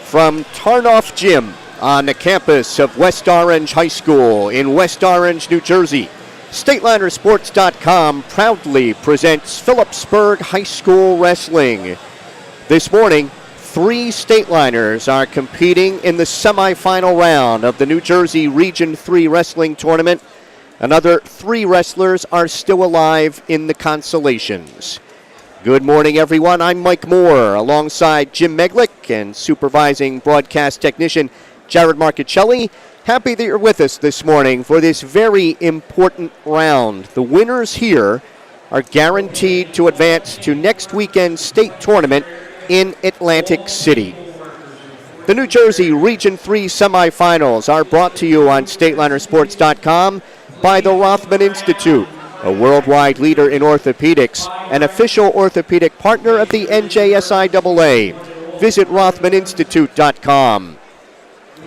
From Tarnoff Gym on the campus of West Orange High School in West Orange, New Jersey, StatelinerSports.com proudly presents Phillipsburg High School Wrestling. This morning, 3 Stateliners are competing in the semifinal round of the New Jersey Region 3 Wrestling Tournament. Another 3 wrestlers are still alive in the consolations. Good morning, everyone. I'm Mike Moore alongside Jim Meglick and supervising broadcast technician Jared Marcuccelli. Happy that you're with us this morning for this very important round. The winners here are guaranteed to advance to next weekend's state tournament in Atlantic City. The New Jersey Region 3 semifinals are brought to you on StatelinerSports.com by the Rothman Institute, a worldwide leader in orthopedics, an official orthopedic partner of the NJSIAA. Visit RothmanInstitute.com.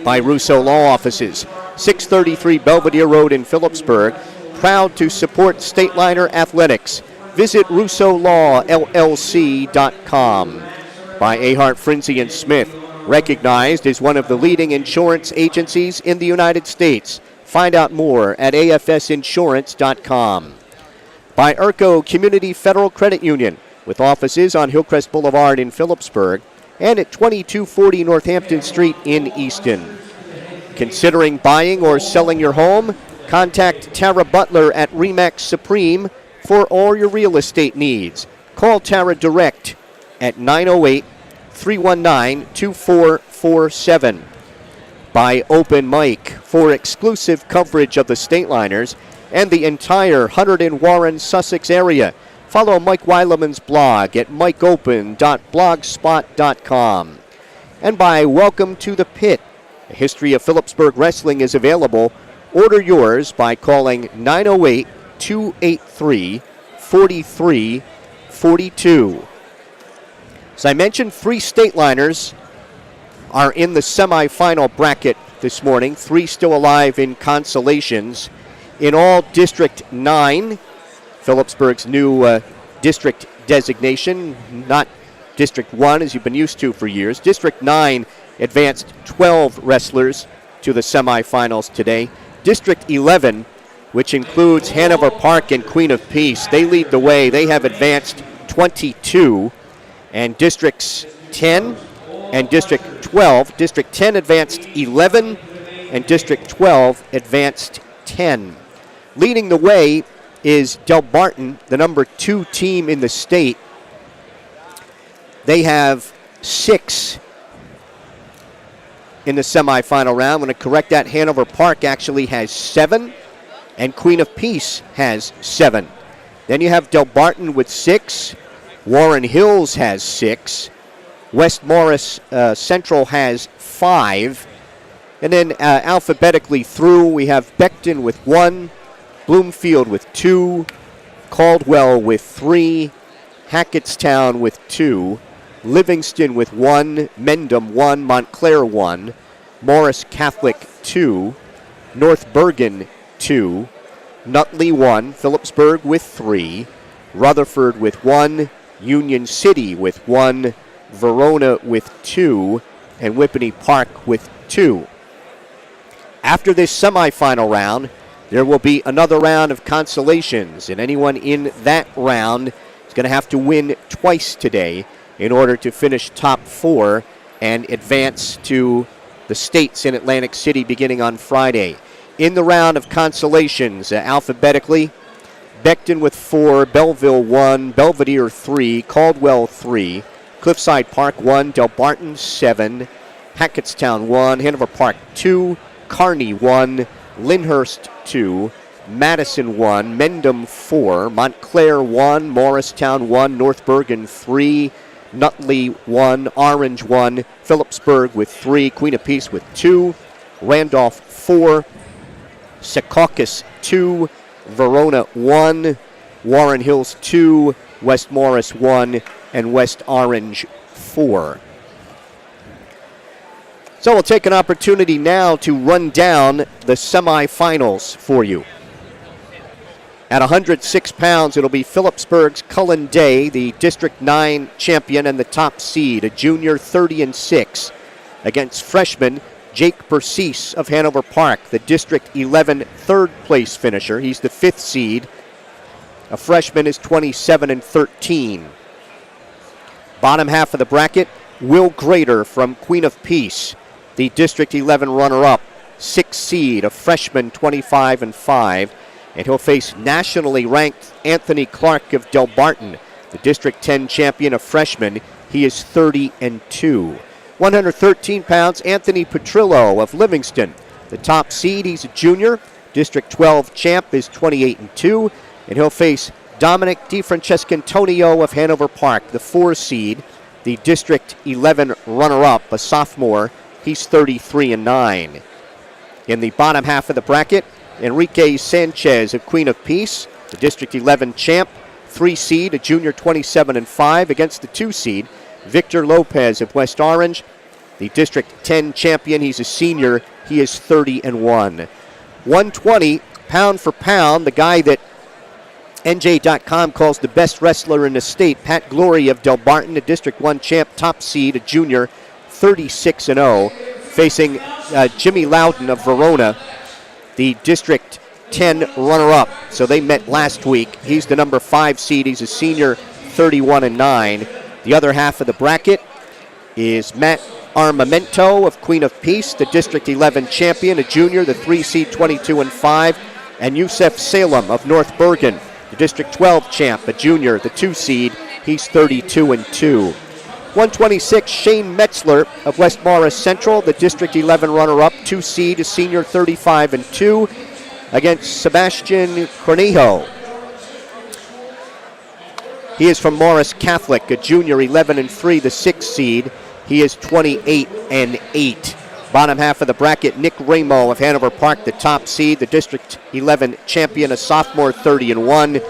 By Russo Law Offices, 633 Belvedere Road in Phillipsburg, proud to support Stateliner Athletics. Visit RussoLawLLC.com. By Ahart, Frinzy & Smith, recognized as one of the leading insurance agencies in the United States. Find out more at AFSinsurance.com. By Urco Community Federal Credit Union, with offices on Hillcrest Boulevard in Phillipsburg and at 2240 Northampton Street in Easton. Considering buying or selling your home? Contact Tara Butler at RE/MAX Supreme for all your real estate needs. Call Tara direct at 908-319-2447. By Open Mic for exclusive coverage of the Stateliners and the entire Hunterdon and Warren, Sussex area. Follow Mike Weileman's blog at mikeopen.blogspot.com. And by Welcome to the Pit. A history of Phillipsburg wrestling is available. Order yours by calling 908-283-4342. As I mentioned, 3 Stateliners are in the semifinal bracket this morning. 3 still alive in consolations. In all, District 9, Phillipsburg's new district designation, not District 1 as you've been used to for years. District 9 advanced 12 wrestlers to the semifinals today. District 11, which includes Hanover Park and Queen of Peace, they lead the way. They have advanced 22. And Districts 10 and District 12. District 10 advanced 11, and District 12 advanced 10. Leading the way is Delbarton, the number 2 team in the state. They have 6 in the semifinal round. I'm going to correct that. Hanover Park actually has 7, and Queen of Peace has 7. Then you have Delbarton with 6. Warren Hills has 6. West Morris Central has 5. And then alphabetically through, we have Beckton with 1, Bloomfield with 2, Caldwell with 3, Hackettstown with 2, Livingston with 1, Mendham 1, Montclair 1, Morris Catholic 2, North Bergen 2, Nutley 1, Phillipsburg with 3, Rutherford with 1, Union City with 1, Verona with 2, and Whippany Park with 2. After this semifinal round, there will be another round of consolations, and anyone in that round is going to have to win twice today in order to finish top 4 and advance to the states in Atlantic City beginning on Friday. In the round of consolations, alphabetically, Beckton with 4, Belleville 1, Belvedere 3, Caldwell 3, Cliffside Park 1, Delbarton 7, Hackettstown 1, Hanover Park 2, Kearney 1, Lyndhurst 2, Madison 1, Mendham 4, Montclair 1, Morristown 1, North Bergen 3, Nutley 1, Orange 1, Phillipsburg with 3, Queen of Peace with 2, Randolph 4, Secaucus 2, Verona 1, Warren Hills 2, West Morris 1, and West Orange 4. So we'll take an opportunity now to run down the semifinals for you. At 106 pounds, it'll be Phillipsburg's Cullen Day, the District 9 champion and the top seed, a junior 30-6, against freshman Jake Bercese of Hanover Park, the District 11 third-place finisher. He's the 5th seed. A freshman is 27-13. Bottom half of the bracket, Will Grader from Queen of Peace, the District 11 runner-up, 6th seed, a freshman 25-5. And he'll face nationally ranked Anthony Clark of Delbarton, the District 10 champion, a freshman. He is 30-2. 113 pounds, Anthony Petrillo of Livingston, the top seed. He's a junior. District 12 champ is 28-2. And he'll face Dominic DiFrancescantonio of Hanover Park, the 4 seed, the District 11 runner-up, a sophomore. He's 33-9. In the bottom half of the bracket, Enrique Sanchez of Queen of Peace, the District 11 champ, 3 seed, a junior 27-5 against the 2 seed, Victor Lopez of West Orange, the District 10 champion. He's a senior. He is 30-1. 120, pound for pound, the guy that NJ.com calls the best wrestler in the state, Pat Glory of Del Barton, the District 1 champ, top seed, a junior, 36-0, facing Jimmy Loudon of Verona, the District 10 runner-up. So they met last week. He's the number 5 seed. He's a senior, 31-9. The other half of the bracket is Matt Armamento of Queen of Peace, the District 11 champion, a junior, the 3 seed, 22-5, and Yusef Salem of North Bergen, the District 12 champ, a junior, the 2 seed, he's 32-2. 126, Shane Metzler of West Morris Central, the District 11 runner-up, 2 seed, a senior, 35-2, against Sebastian Cornejo. He is from Morris Catholic, a junior, 11-3, the 6 seed. He is 28-8. Bottom half of the bracket, Nick Ramo of Hanover Park, the top seed, the District 11 champion, a sophomore, 30-1.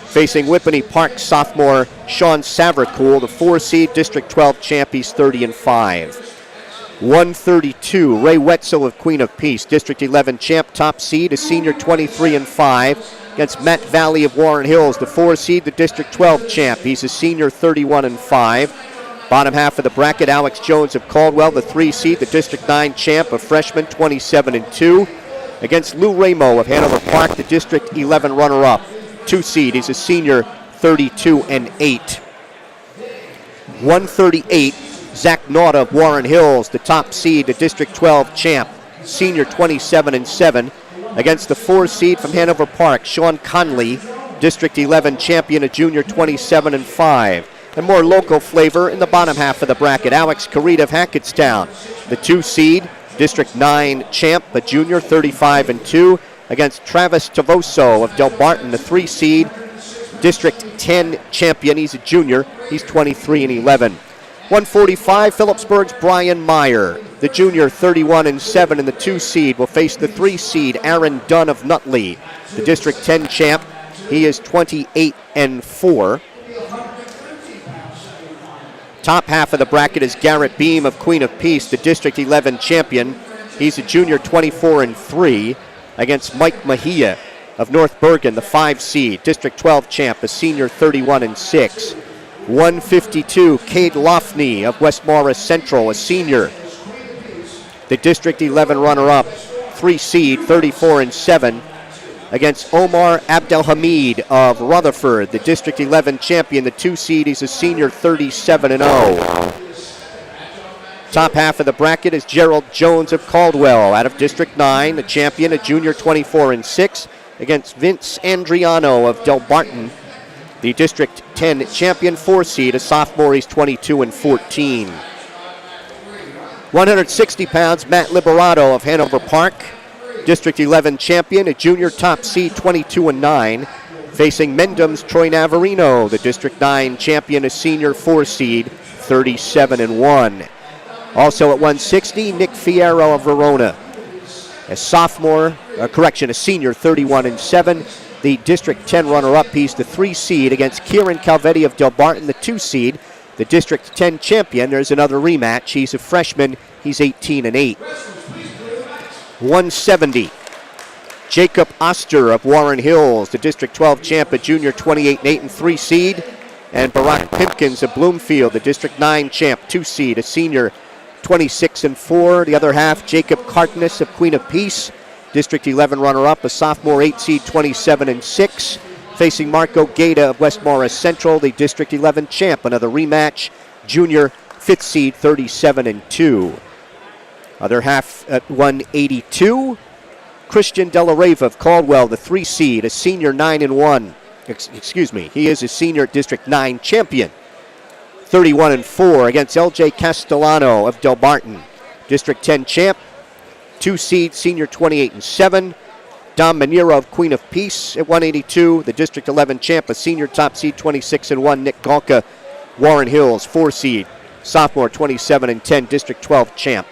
Facing Whippany Park sophomore Sean Savracool, the 4 seed, District 12 champ, he's 30-5. 132, Ray Wetzel of Queen of Peace, District 11 champ, top seed, a senior, 23-5. Against Matt Valley of Warren Hills, the 4 seed, the District 12 champ, he's a senior, 31-5. Bottom half of the bracket, Alex Jones of Caldwell, the 3 seed, the District 9 champ, a freshman, 27-2. Against Lou Ramo of Hanover Park, the District 11 runner-up, 2 seed, he's a senior, 32-8. 138, Zach Nauta of Warren Hills, the top seed, the District 12 champ, senior, 27-7. Against the 4 seed from Hanover Park, Sean Conley, District 11 champion, a junior, 27-5. And more local flavor in the bottom half of the bracket. Alex Carita of Hackettstown, the 2 seed, District 9 champ, a junior, 35-2, against Travis Tavoso of Del Barton, the 3 seed, District 10 champion. He's a junior. He's 23-11. 145, Phillipsburg's Brian Meyer, the junior, 31-7, and the 2 seed will face the 3 seed, Aaron Dunn of Nutley, the District 10 champ. He is 28-4. Top half of the bracket is Garrett Beam of Queen of Peace, the District 11 champion. He's a junior, 24-3, against Mike Mejia of North Bergen, the 5 seed, District 12 champ, a senior, 31-6. 152, Cade Lofney of West Morris Central, a senior, the District 11 runner-up, 3 seed, 34-7, against Omar Abdelhamid of Rutherford, the District 11 champion, the 2 seed, he's a senior, 37-0. Top half of the bracket is Gerald Jones of Caldwell, out of District 9, the champion, a junior, 24-6, against Vince Andriano of Del Barton, the District 10 champion, 4 seed, a sophomore, he's 22-14. 160 pounds, Matt Liberato of Hanover Park, District 11 champion, a junior, top seed, 22-9. Facing Mendham's Troy Navarino, the District 9 champion, a senior, 4 seed, 37-1. Also at 160, Nick Fierro of Verona, a senior, 31-7. The District 10 runner-up, he's the 3 seed against Kieran Calvetti of Del Barton, the 2 seed, the District 10 champion. There's another rematch. He's a freshman. He's 18-8. 170, Jacob Oster of Warren Hills, the District 12 champ, a junior, 28-8 and 3 seed. And Barack Pimpkins of Bloomfield, the District 9 champ, 2 seed, a senior, 26-4. The other half, Jacob Cartness of Queen of Peace, District 11 runner-up, a sophomore, 8 seed, 27-6. Facing Marco Gaeta of West Morris Central, the District 11 champ. Another rematch, junior, 5th seed, 37-2. Other half at 182, Christian Della Reva of Caldwell, the 3 seed, a senior, 9-1. He is a senior District 9 champion, 31-4, against LJ Castellano of Del Barton, District 10 champ, 2 seed, senior, 28-7. Dom Manero of Queen of Peace at 182, the District 11 champ, a senior, top seed, 26-1. Nick Galka, Warren Hills, 4 seed, sophomore, 27-10, District 12 champ.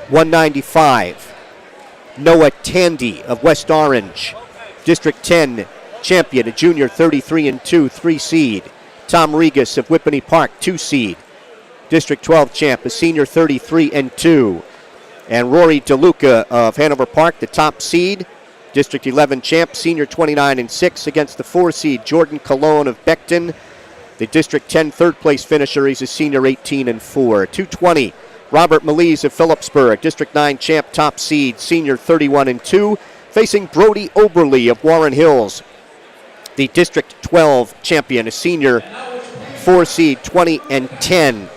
195, Noah Tandy of West Orange, District 10 champion, a junior, 33-2, 3 seed. Tom Regas of Whippany Park, 2 seed, District 12 champ, a senior, 33-2. And Rory DeLuca of Hanover Park, the top seed, District 11 champ, senior 29-6 against the 4 seed Jordan Colon of Beckton. The District 10 third place finisher, he's a senior 18-4. 220, Robert Melise of Phillipsburg, District 9 champ, top seed, senior 31-2, facing Brody Oberly of Warren Hills. The District 12 champion, a senior 4 seed, 20-10.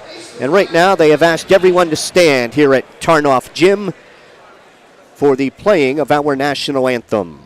And right now they have asked everyone to stand here at Tarnoff Gym for the playing of our national anthem.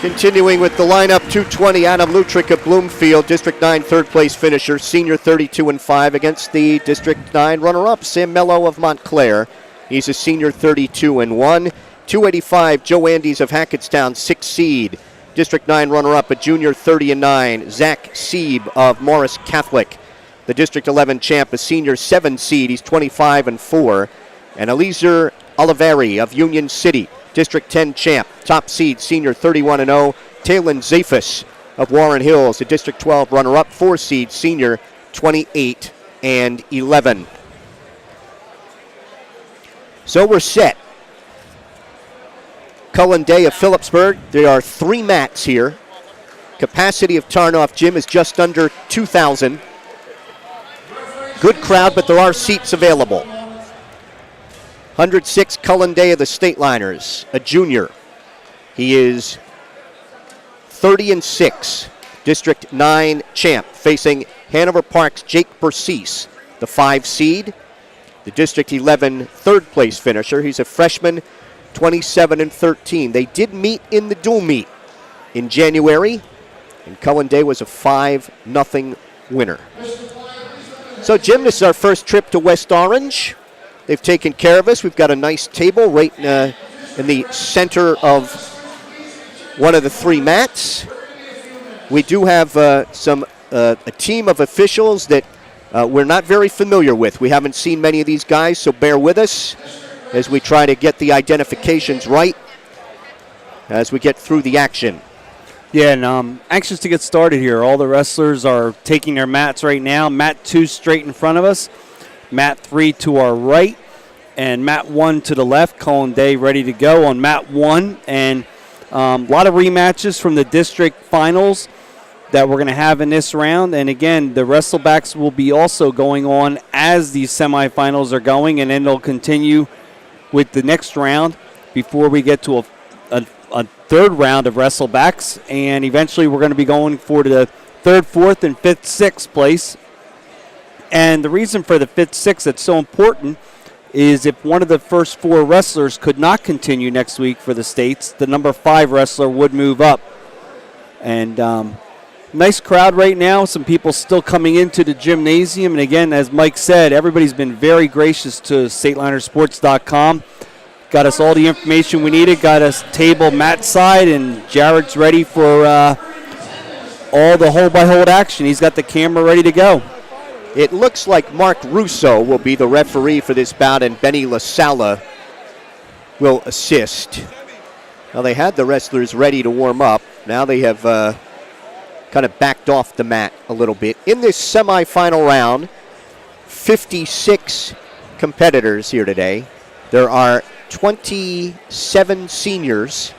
Continuing with the lineup, 220, Adam Lutrick of Bloomfield, District 9 third place finisher, senior 32-5 against the District 9 runner-up, Sam Mello of Montclair. He's a senior 32-1. 285, Joe Andes of Hackettstown, 6 seed. District 9 runner-up, a junior 30-9, Zach Sieb of Morris Catholic. The District 11 champ, a senior 7 seed, he's 25-4. And Eliezer Oliveri of Union City, District 10 champ, top seed, senior 31-0. Talon Zafis of Warren Hills, the District 12 runner-up, 4 seed, senior 28-11. So we're set. Cullen Day of Phillipsburg, there are 3 mats here. Capacity of Tarnoff Gym is just under 2,000. Good crowd, but there are seats available. 106, Cullen Day of the Stateliners, a junior. He is 30-6, District 9 champ, facing Hanover Park's Jake Bercese, the 5 seed. The District 11 third place finisher, he's a freshman, 27-13. They did meet in the dual meet in January, and Cullen Day was a 5-0 winner. So, Jim, this is our first trip to West Orange. They've taken care of us. We've got a nice table right in the center of one of the 3 mats. We do have a team of officials that we're not very familiar with. We haven't seen many of these guys, so bear with us as we try to get the identifications right as we get through the action. Yeah, and anxious to get started here. All the wrestlers are taking their mats right now. Mat 2 straight in front of us. Mat 3 to our right, and Mat 1 to the left. Cullen Day ready to go on Mat 1. And a lot of rematches from the district finals that we're going to have in this round. And again, the wrestlebacks will be also going on as these semifinals are going, and then they'll continue with the next round before we get to a third round of wrestlebacks. And eventually we're going to be going for the 3rd, 4th, and 5th, 6th place. And the reason for the 5th, 6th that's so important is if one of the first 4 wrestlers could not continue next week for the states, the number 5 wrestler would move up. And nice crowd right now. Some people still coming into the gymnasium. And again, as Mike said, everybody's been very gracious to StatelinerSports.com. Got us all the information we needed. Got us table mat side, and Jared's ready for all the hold-by-hold action. He's got the camera ready to go. It looks like Mark Russo will be the referee for this bout, and Benny LaSala will assist. Now, they had the wrestlers ready to warm up. Now they have kind of backed off the mat a little bit. In this semifinal round, 56 competitors here today. There are 27 seniors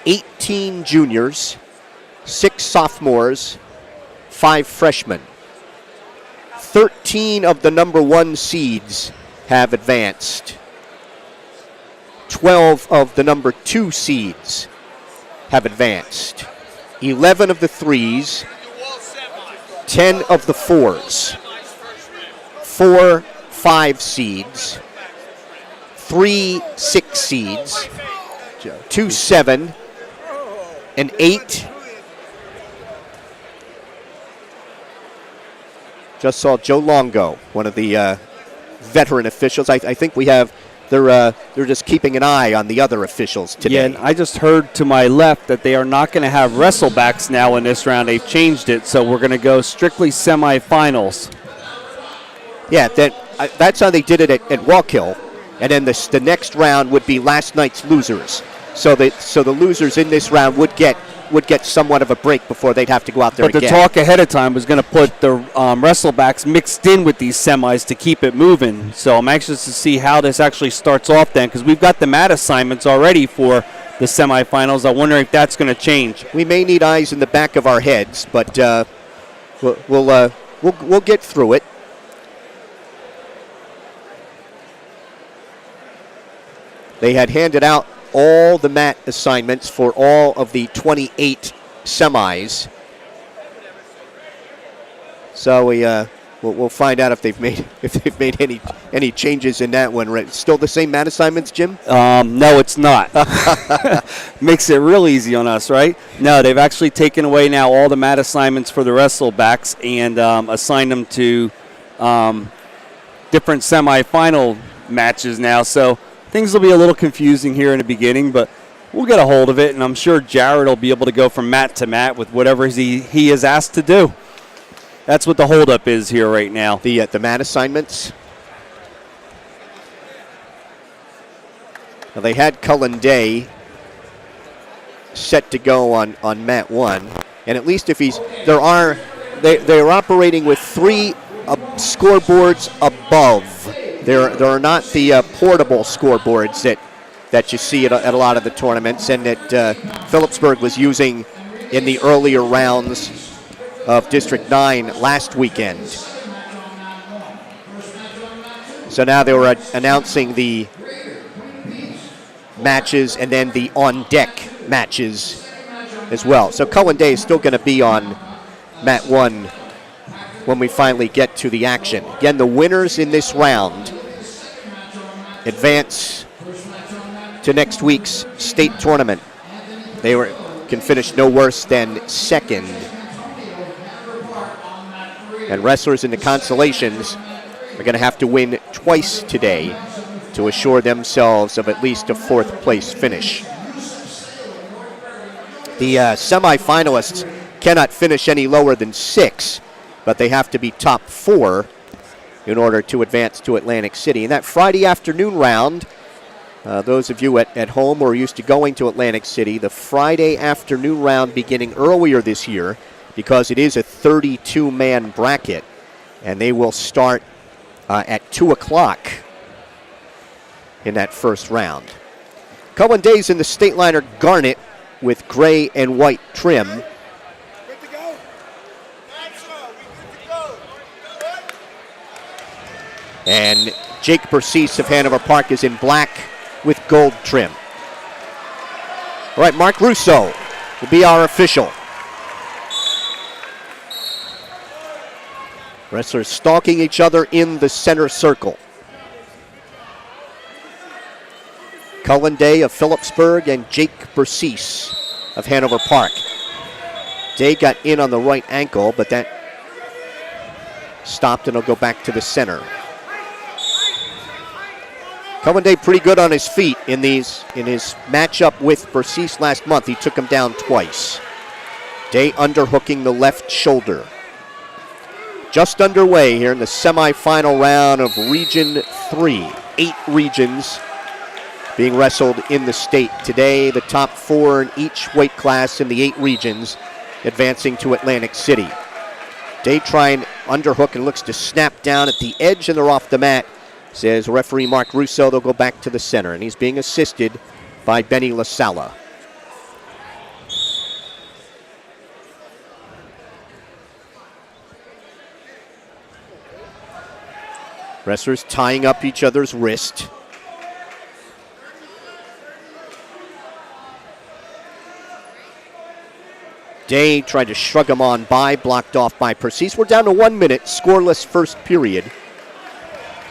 18 juniors, 6 sophomores, 5 freshmen. 13 of the number 1 seeds have advanced. 12 of the number 2 seeds have advanced. 11 of the 3s, 10 of the 4s, 4 5 seeds, 3 6 seeds, 2 7, and 8. Just saw Joe Longo, one of the veteran officials. I think we have. They're just keeping an eye on the other officials today. Yeah, and I just heard to my left that they are not going to have wrestlebacks now in this round. They've changed it, so we're going to go strictly semifinals. Yeah, that's how they did it at Wallkill, and then the next round would be last night's losers. So the losers in this round would get somewhat of a break before they'd have to go out there But again. the talk ahead of time was going to put the wrestlebacks mixed in with these semis to keep it moving. So I'm anxious to see how this actually starts off then, because we've got the mat assignments already for the semifinals. I wonder if that's going to change. We may need eyes in the back of our heads, but we'll get through it. They had handed out all the mat assignments for all of the 28 semis. So we'll find out if they've made any changes in that one. Still the same mat assignments, Jim? No, it's not. Makes it real easy on us, right? No, they've actually taken away now all the mat assignments for the wrestlebacks and assigned them to different semifinal matches now. So things will be a little confusing here in the beginning, but we'll get a hold of it, and I'm sure Jared will be able to go from mat to mat with whatever he is asked to do. That's what the holdup is here right now. The mat assignments. Well, they had Cullen Day set to go on mat 1, and at least if they're operating with 3 scoreboards above. There are not the portable scoreboards that you see at a lot of the tournaments, and that Phillipsburg was using in the earlier rounds of District 9 last weekend. So now they were announcing the matches and then the on-deck matches as well. So Cullen Day is still going to be on mat 1 when we finally get to the action. Again, the winners in this round advance to next week's state tournament. They can finish no worse than second. And wrestlers in the consolations are going to have to win twice today to assure themselves of at least a 4th place finish. The semifinalists cannot finish any lower than 6, but they have to be top 4 in order to advance to Atlantic City. And that Friday afternoon round, those of you at home who are used to going to Atlantic City, the Friday afternoon round beginning earlier this year, because it is a 32-man bracket, and they will start at 2 o'clock in that first round. Cullen Day's in the state liner garnet with gray and white trim. And Jake Bercese of Hanover Park is in black with gold trim. All right, Mark Russo will be our official. Wrestlers stalking each other in the center circle. Cullen Day of Phillipsburg and Jake Bercese of Hanover Park. Day got in on the right ankle, but that stopped and he'll go back to the center. Cullen Day pretty good on his feet in his matchup with Bercese last month. He took him down twice. Day underhooking the left shoulder. Just underway here in the semifinal round of Region 3. 8 regions being wrestled in the state today. The top 4 in each weight class in the 8 regions advancing to Atlantic City. Day trying underhook and looks to snap down at the edge, and they're off the mat. Says referee Mark Russo, they'll go back to the center, and he's being assisted by Benny LaSala. Wrestlers tying up each other's wrist. Day tried to shrug him on by, blocked off by Persis. We're down to 1 minute, scoreless first period.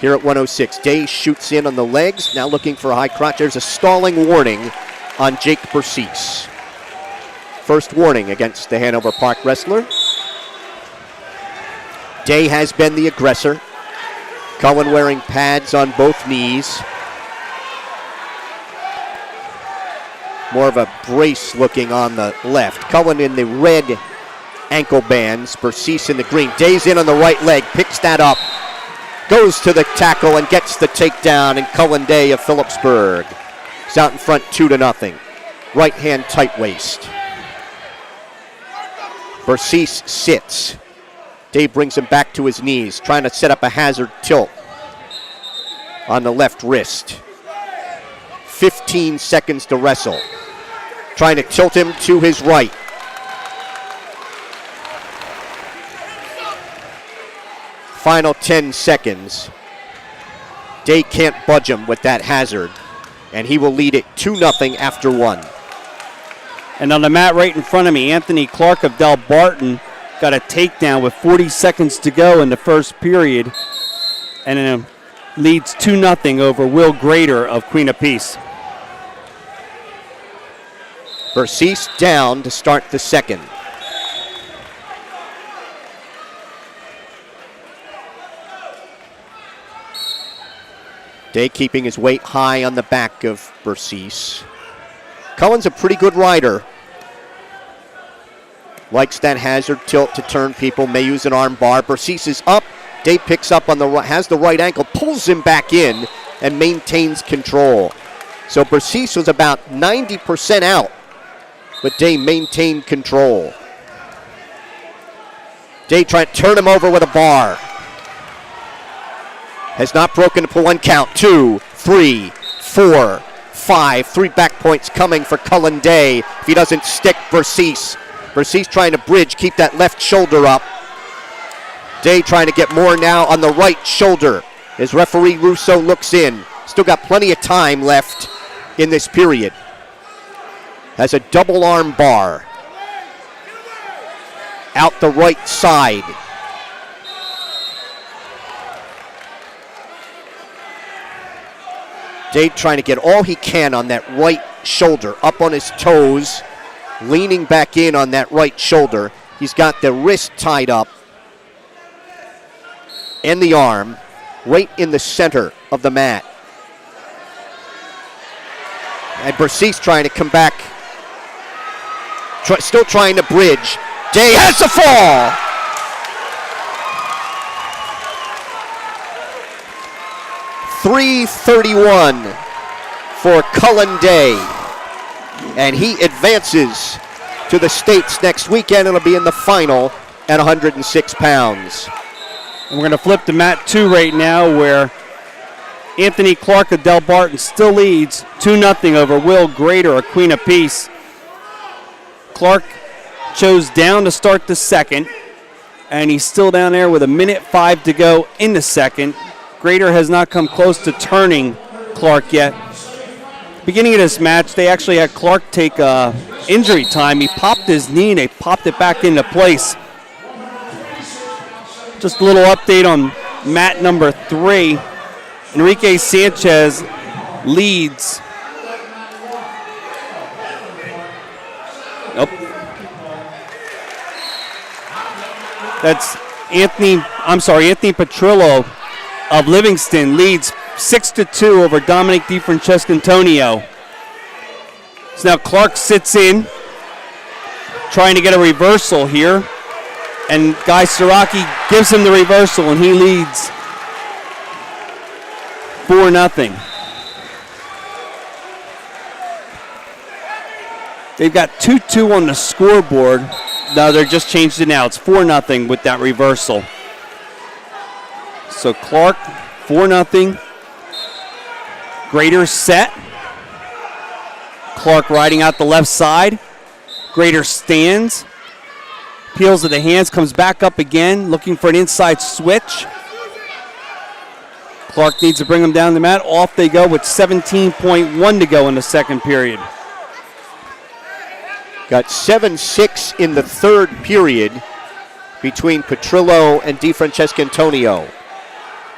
Here at 106, Day shoots in on the legs, now looking for a high crotch. There's a stalling warning on Jake Persis. First warning against the Hanover Park wrestler. Day has been the aggressor. Cullen wearing pads on both knees. More of a brace looking on the left. Cullen in the red ankle bands. Persis in the green. Day's in on the right leg. Picks that up. Goes to the tackle and gets the takedown. And Cullen Day of Phillipsburg is out in front 2-0. Right hand tight waist. Persis sits. Day brings him back to his knees. Trying to set up a hazard tilt on the left wrist. 15 seconds to wrestle. Trying to tilt him to his right. Final 10 seconds. Day can't budge him with that hazard, and he will lead it 2-0 after 1. And on the mat right in front of me, Anthony Clark of Del Barton got a takedown with 40 seconds to go in the first period, and then leads 2-0 over Will Grader of Queen of Peace. Persis down to start the second. Day keeping his weight high on the back of Persis. Cullen's a pretty good rider. Likes that hazard tilt to turn people, may use an arm bar. Persis is up. Day picks up on the right, has the right ankle, pulls him back in, and maintains control. So Persis was about 90% out, but Day maintained control. Day trying to turn him over with a bar. Has not broken for 1 count. 2, 3, 4, 5. 3 back points coming for Cullen Day. If he doesn't stick, Persis. Persis trying to bridge, keep that left shoulder up. Day trying to get more now on the right shoulder as referee Russo looks in. Still got plenty of time left in this period. Has a double arm bar. Out the right side. Day trying to get all he can on that right shoulder, up on his toes, leaning back in on that right shoulder. He's got the wrist tied up and the arm right in the center of the mat. And Persis trying to come back, still trying to bridge. Day has the fall! .331 for Cullen Day. And he advances to the States next weekend. It'll be in the final at 106 pounds. And we're going to flip to mat 2 right now, where Anthony Clark of Del Barton still leads 2-0 over Will Grader of Queen of Peace. Clark chose down to start the second, and he's still down there with 1:05 to go in the second. Grader has not come close to turning Clark yet. Beginning of this match, they actually had Clark take injury time. He popped his knee and they popped it back into place. Just a little update on mat number 3. Enrique Sanchez leads. Nope. That's Anthony Petrillo of Livingston leads 6-2 over Dominic DiFrancesco. So now Clark sits in, trying to get a reversal here. And Guy Siraki gives him the reversal, and he leads 4-0. They've got 2-2 on the scoreboard. No, they're just changed it now. It's 4-0 with that reversal. So Clark, 4-0. Grader set. Clark riding out the left side. Grader stands. Peels to the hands, comes back up again, looking for an inside switch. Clark needs to bring them down the mat. Off they go with 17.1 to go in the second period. Got 7-6 in the third period between Petrillo and DiFrancesco Antonio.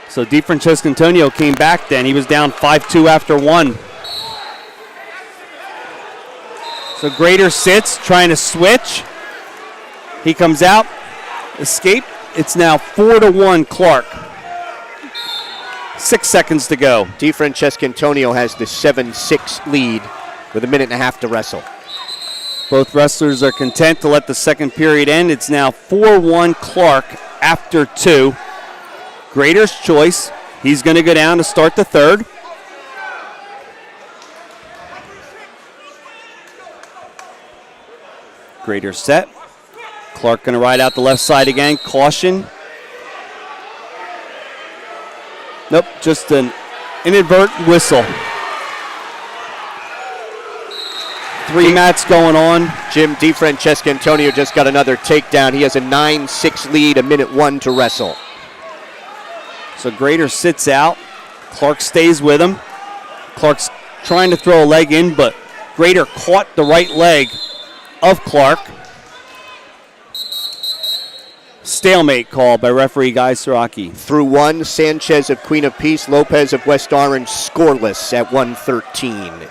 So DiFrancesco Antonio came back then. He was down 5-2 after one. So Grader sits, trying to switch. He comes out, escape. It's now 4-1 Clark. 6 seconds to go. DiFrancesco Antonio has the 7-6 lead with a minute and a half to wrestle. Both wrestlers are content to let the second period end. It's now 4-1 Clark after 2. Grader's choice. He's going to go down to start the third. Grader set. Clark going to ride out the left side again. Caution. Nope, just an inadvertent whistle. 3 mats going on. Jim, DiFrancesco Antonio just got another takedown. He has a 9-6 lead, a minute 1 to wrestle. So Grader sits out. Clark stays with him. Clark's trying to throw a leg in, but Grader caught the right leg of Clark. Stalemate call by referee Guy Siraki. Through 1, Sanchez of Queen of Peace, Lopez of West Orange scoreless at 1:13.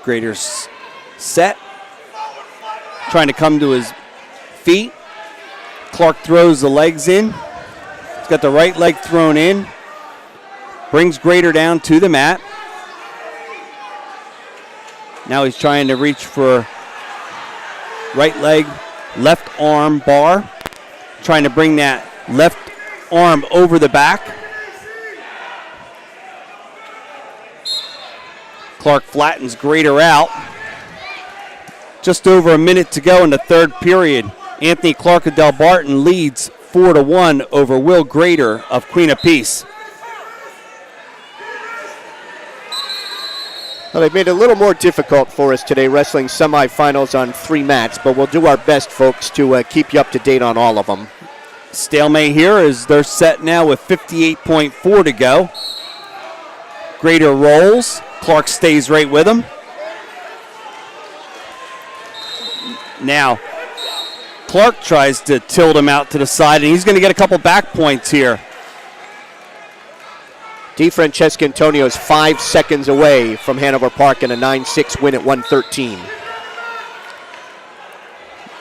Grader's set, trying to come to his feet. Clark throws the legs in. He's got the right leg thrown in. Brings Grader down to the mat. Now he's trying to reach for right leg, left arm bar. Trying to bring that left arm over the back. Clark flattens Grader out. Just over a minute to go in the third period. Anthony Clark of Del Barton leads 4-1 over Will Grader of Queen of Peace. Well, they've made it a little more difficult for us today, wrestling semifinals on 3 mats, but we'll do our best, folks, to keep you up to date on all of them. Stalemate here as they're set now with 58.4 to go. Grader rolls. Clark stays right with him. Now, Clark tries to tilt him out to the side, and he's going to get a couple back points here. DiFrancesco Antonio is 5 seconds away from Hanover Park in a 9-6 win at 1:13.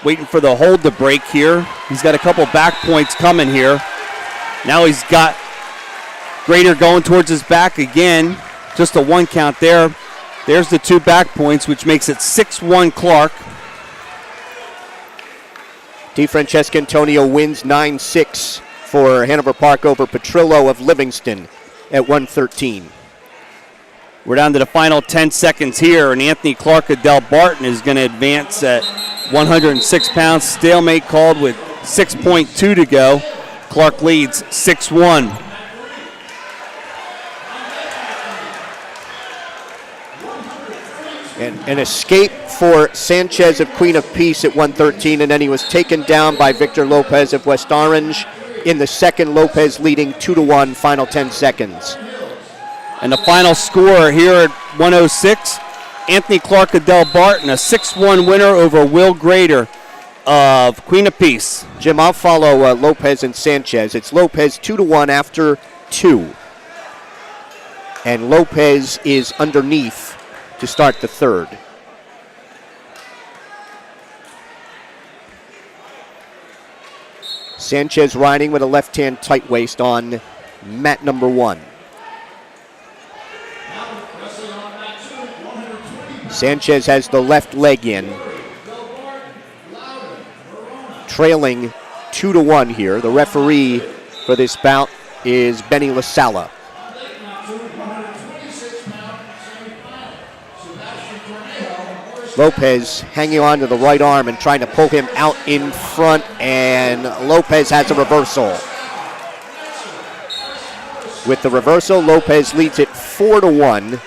Waiting for the hold to break here. He's got a couple back points coming here. Now he's got Grader going towards his back again. Just a 1 count there. There's the 2 back points, which makes it 6-1 Clark. DiFrancesco Antonio wins 9-6 for Hanover Park over Petrillo of Livingston at 1:13. We're down to the final 10 seconds here, and Anthony Clark of Del Barton is going to advance at 106 pounds. Stalemate called with 6.2 to go. Clark leads 6-1. An escape for Sanchez of Queen of Peace at 1:13, and then he was taken down by Victor Lopez of West Orange. In the second, Lopez leading 2-1, final 10 seconds. And the final score here at 106, Anthony Clark of Del Barton, a 6-1 winner over Will Grader of Queen of Peace. Jim, I'll follow Lopez and Sanchez. It's Lopez 2-1 after 2. And Lopez is underneath to start the third. Sanchez riding with a left-hand tight waist on mat number 1. Sanchez has the left leg in. Trailing 2-1 here. The referee for this bout is Benny LaSala. Lopez hanging on to the right arm and trying to pull him out in front, and Lopez has a reversal. With the reversal, Lopez leads it 4-1,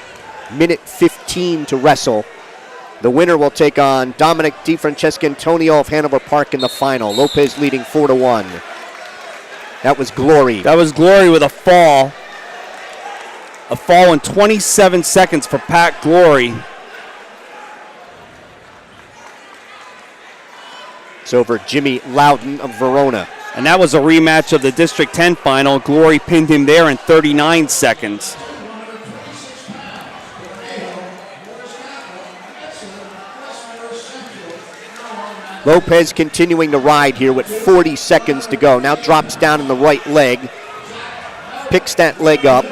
minute 15 to wrestle The winner will take on Dominic DiFrancesco Antonio of Hanover Park in the final. Lopez leading 4-1. That was Glory. That was Glory with a fall. A fall in 27 seconds for Pat Glory. It's over Jimmy Loudon of Verona. And that was a rematch of the District 10 final. Glory pinned him there in 39 seconds. Lopez continuing to ride here with 40 seconds to go. Now drops down in the right leg. Picks that leg up.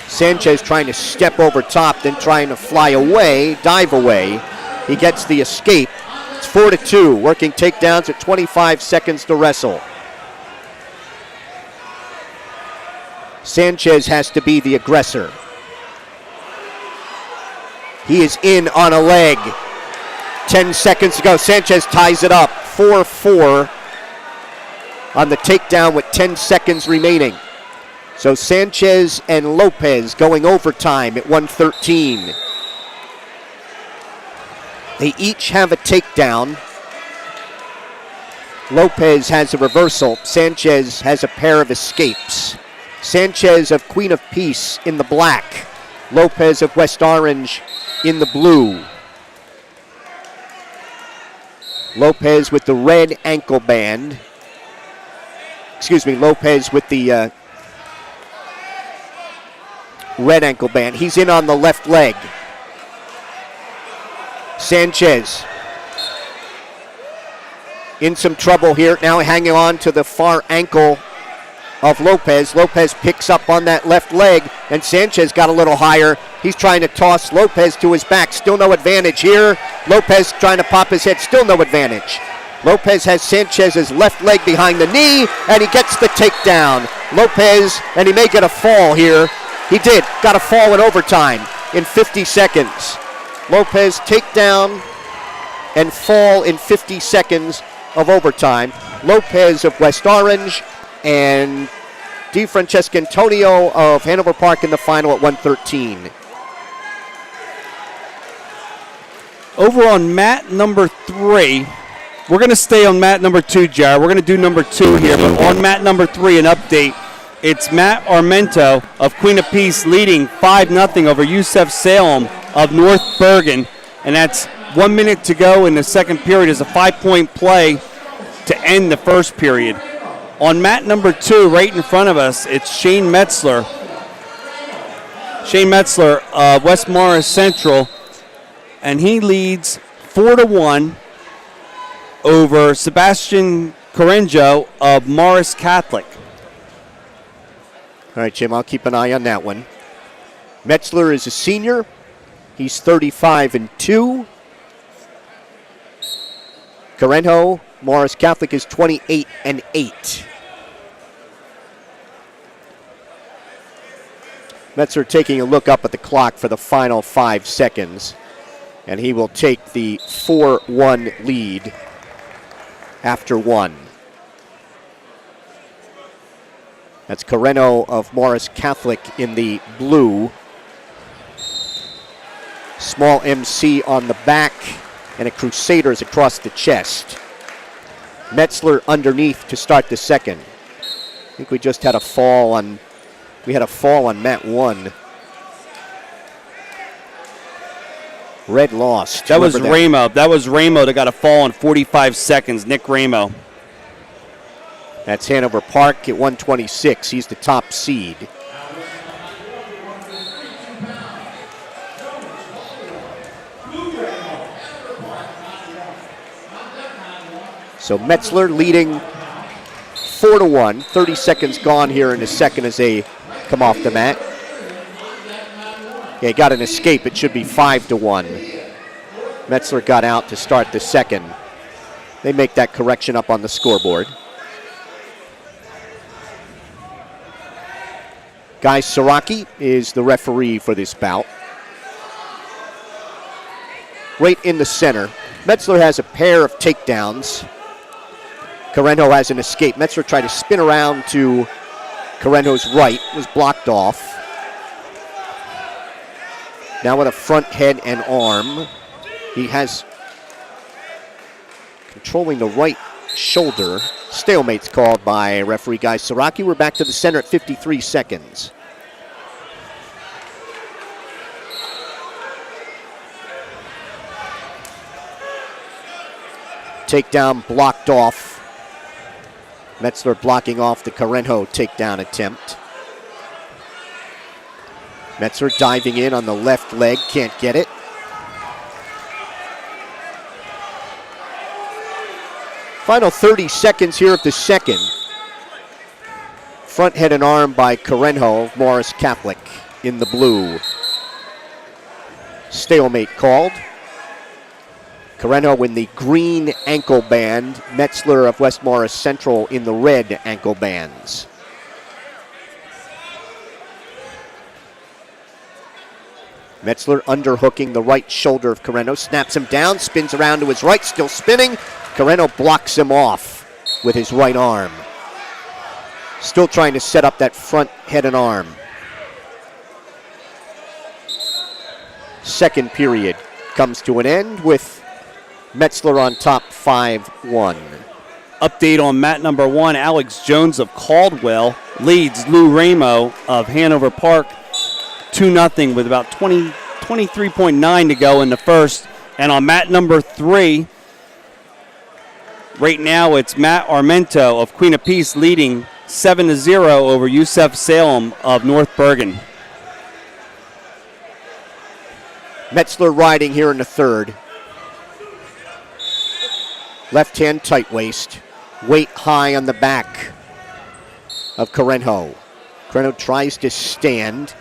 Sanchez trying to step over top, then trying to fly away, dive away. He gets the escape. It's 4-2, working takedowns at 25 seconds to wrestle. Sanchez has to be the aggressor. He is in on a leg. 10 seconds to go. Sanchez ties it up. 4-4 on the takedown with 10 seconds remaining. So Sanchez and Lopez going overtime at 113. They each have a takedown. Lopez has a reversal. Sanchez has a pair of escapes. Sanchez of Queen of Peace in the black. Lopez of West Orange in the blue. Lopez with the red ankle band. Lopez with the red ankle band. He's in on the left leg. Sanchez in some trouble here. Now hanging on to the far ankle of Lopez. Lopez picks up on that left leg, and Sanchez got a little higher. He's trying to toss Lopez to his back. Still no advantage here. Lopez trying to pop his head. Still no advantage. Lopez has Sanchez's left leg behind the knee, and he gets the takedown. Lopez, and he may get a fall here. He did. Got a fall in overtime in 50 seconds. Lopez takedown and fall in 50 seconds of overtime. Lopez of West Orange and DiFrancesco Antonio of Hanover Park in the final at 113. Over on mat number 3, we're going to stay on mat number 2, Jared. We're going to do number 2 here, but on mat number 3, an update. It's Matt Armento of Queen of Peace leading 5-0 over Yusef Salem of North Bergen, and that's 1 minute to go in the second period as a 5-point play to end the first period. On mat number 2, right in front of us, it's Shane Metzler. Shane Metzler of West Morris Central, and he leads 4-1 over Sebastian Corenjo of Morris Catholic. All right, Jim, I'll keep an eye on that one. Metzler is a senior. He's 35-2. Corenjo, Morris Catholic, is 28-8. Metzler taking a look up at the clock for the final 5 seconds, and he will take the 4-1 lead after 1. That's Corenjo of Morris Catholic in the blue. Small MC on the back and a Crusaders across the chest. Metzler underneath to start the second. I think we just had a fall on, mat 1. Red lost. That was Ramo. That was Ramo that got a fall in 45 seconds, Nick Ramo. That's Hanover Park at 126. He's the top seed. So Metzler leading 4-1. 30 seconds gone here in the second as they come off the mat. Yeah, he got an escape. It should be 5-1. Metzler got out to start the second. They make that correction up on the scoreboard. Guy Saraki is the referee for this bout. Right in the center. Metzler has a pair of takedowns. Corenjo has an escape. Metzler tried to spin around to Corenjo's right. Was blocked off. Now with a front head and arm. He has controlling the right shoulder. Stalemate's called by referee Guy Saraki. We're back to the center at 53 seconds. Takedown blocked off. Metzler blocking off the Carenjo takedown attempt. Metzler diving in on the left leg, can't get it. Final 30 seconds here of the second. Front head and arm by Carenjo, Morris Catholic in the blue. Stalemate called. Carenjo in the green ankle band, Metzler of West Morris Central in the red ankle bands. Metzler underhooking the right shoulder of Carenjo, snaps him down, spins around to his right, still spinning. Carenjo blocks him off with his right arm. Still trying to set up that front head and arm. Second period comes to an end with Metzler on top 5-1. Update on mat number 1, Alex Jones of Caldwell leads Lou Ramo of Hanover Park 2-0 with about 23.9 to go in the first. And on mat number 3, right now it's Matt Armento of Queen of Peace leading 7-0 over Yusef Salem of North Bergen. Metzler riding here in the third. Left hand tight waist. Weight high on the back of Carenjo. Carenjo tries to stand.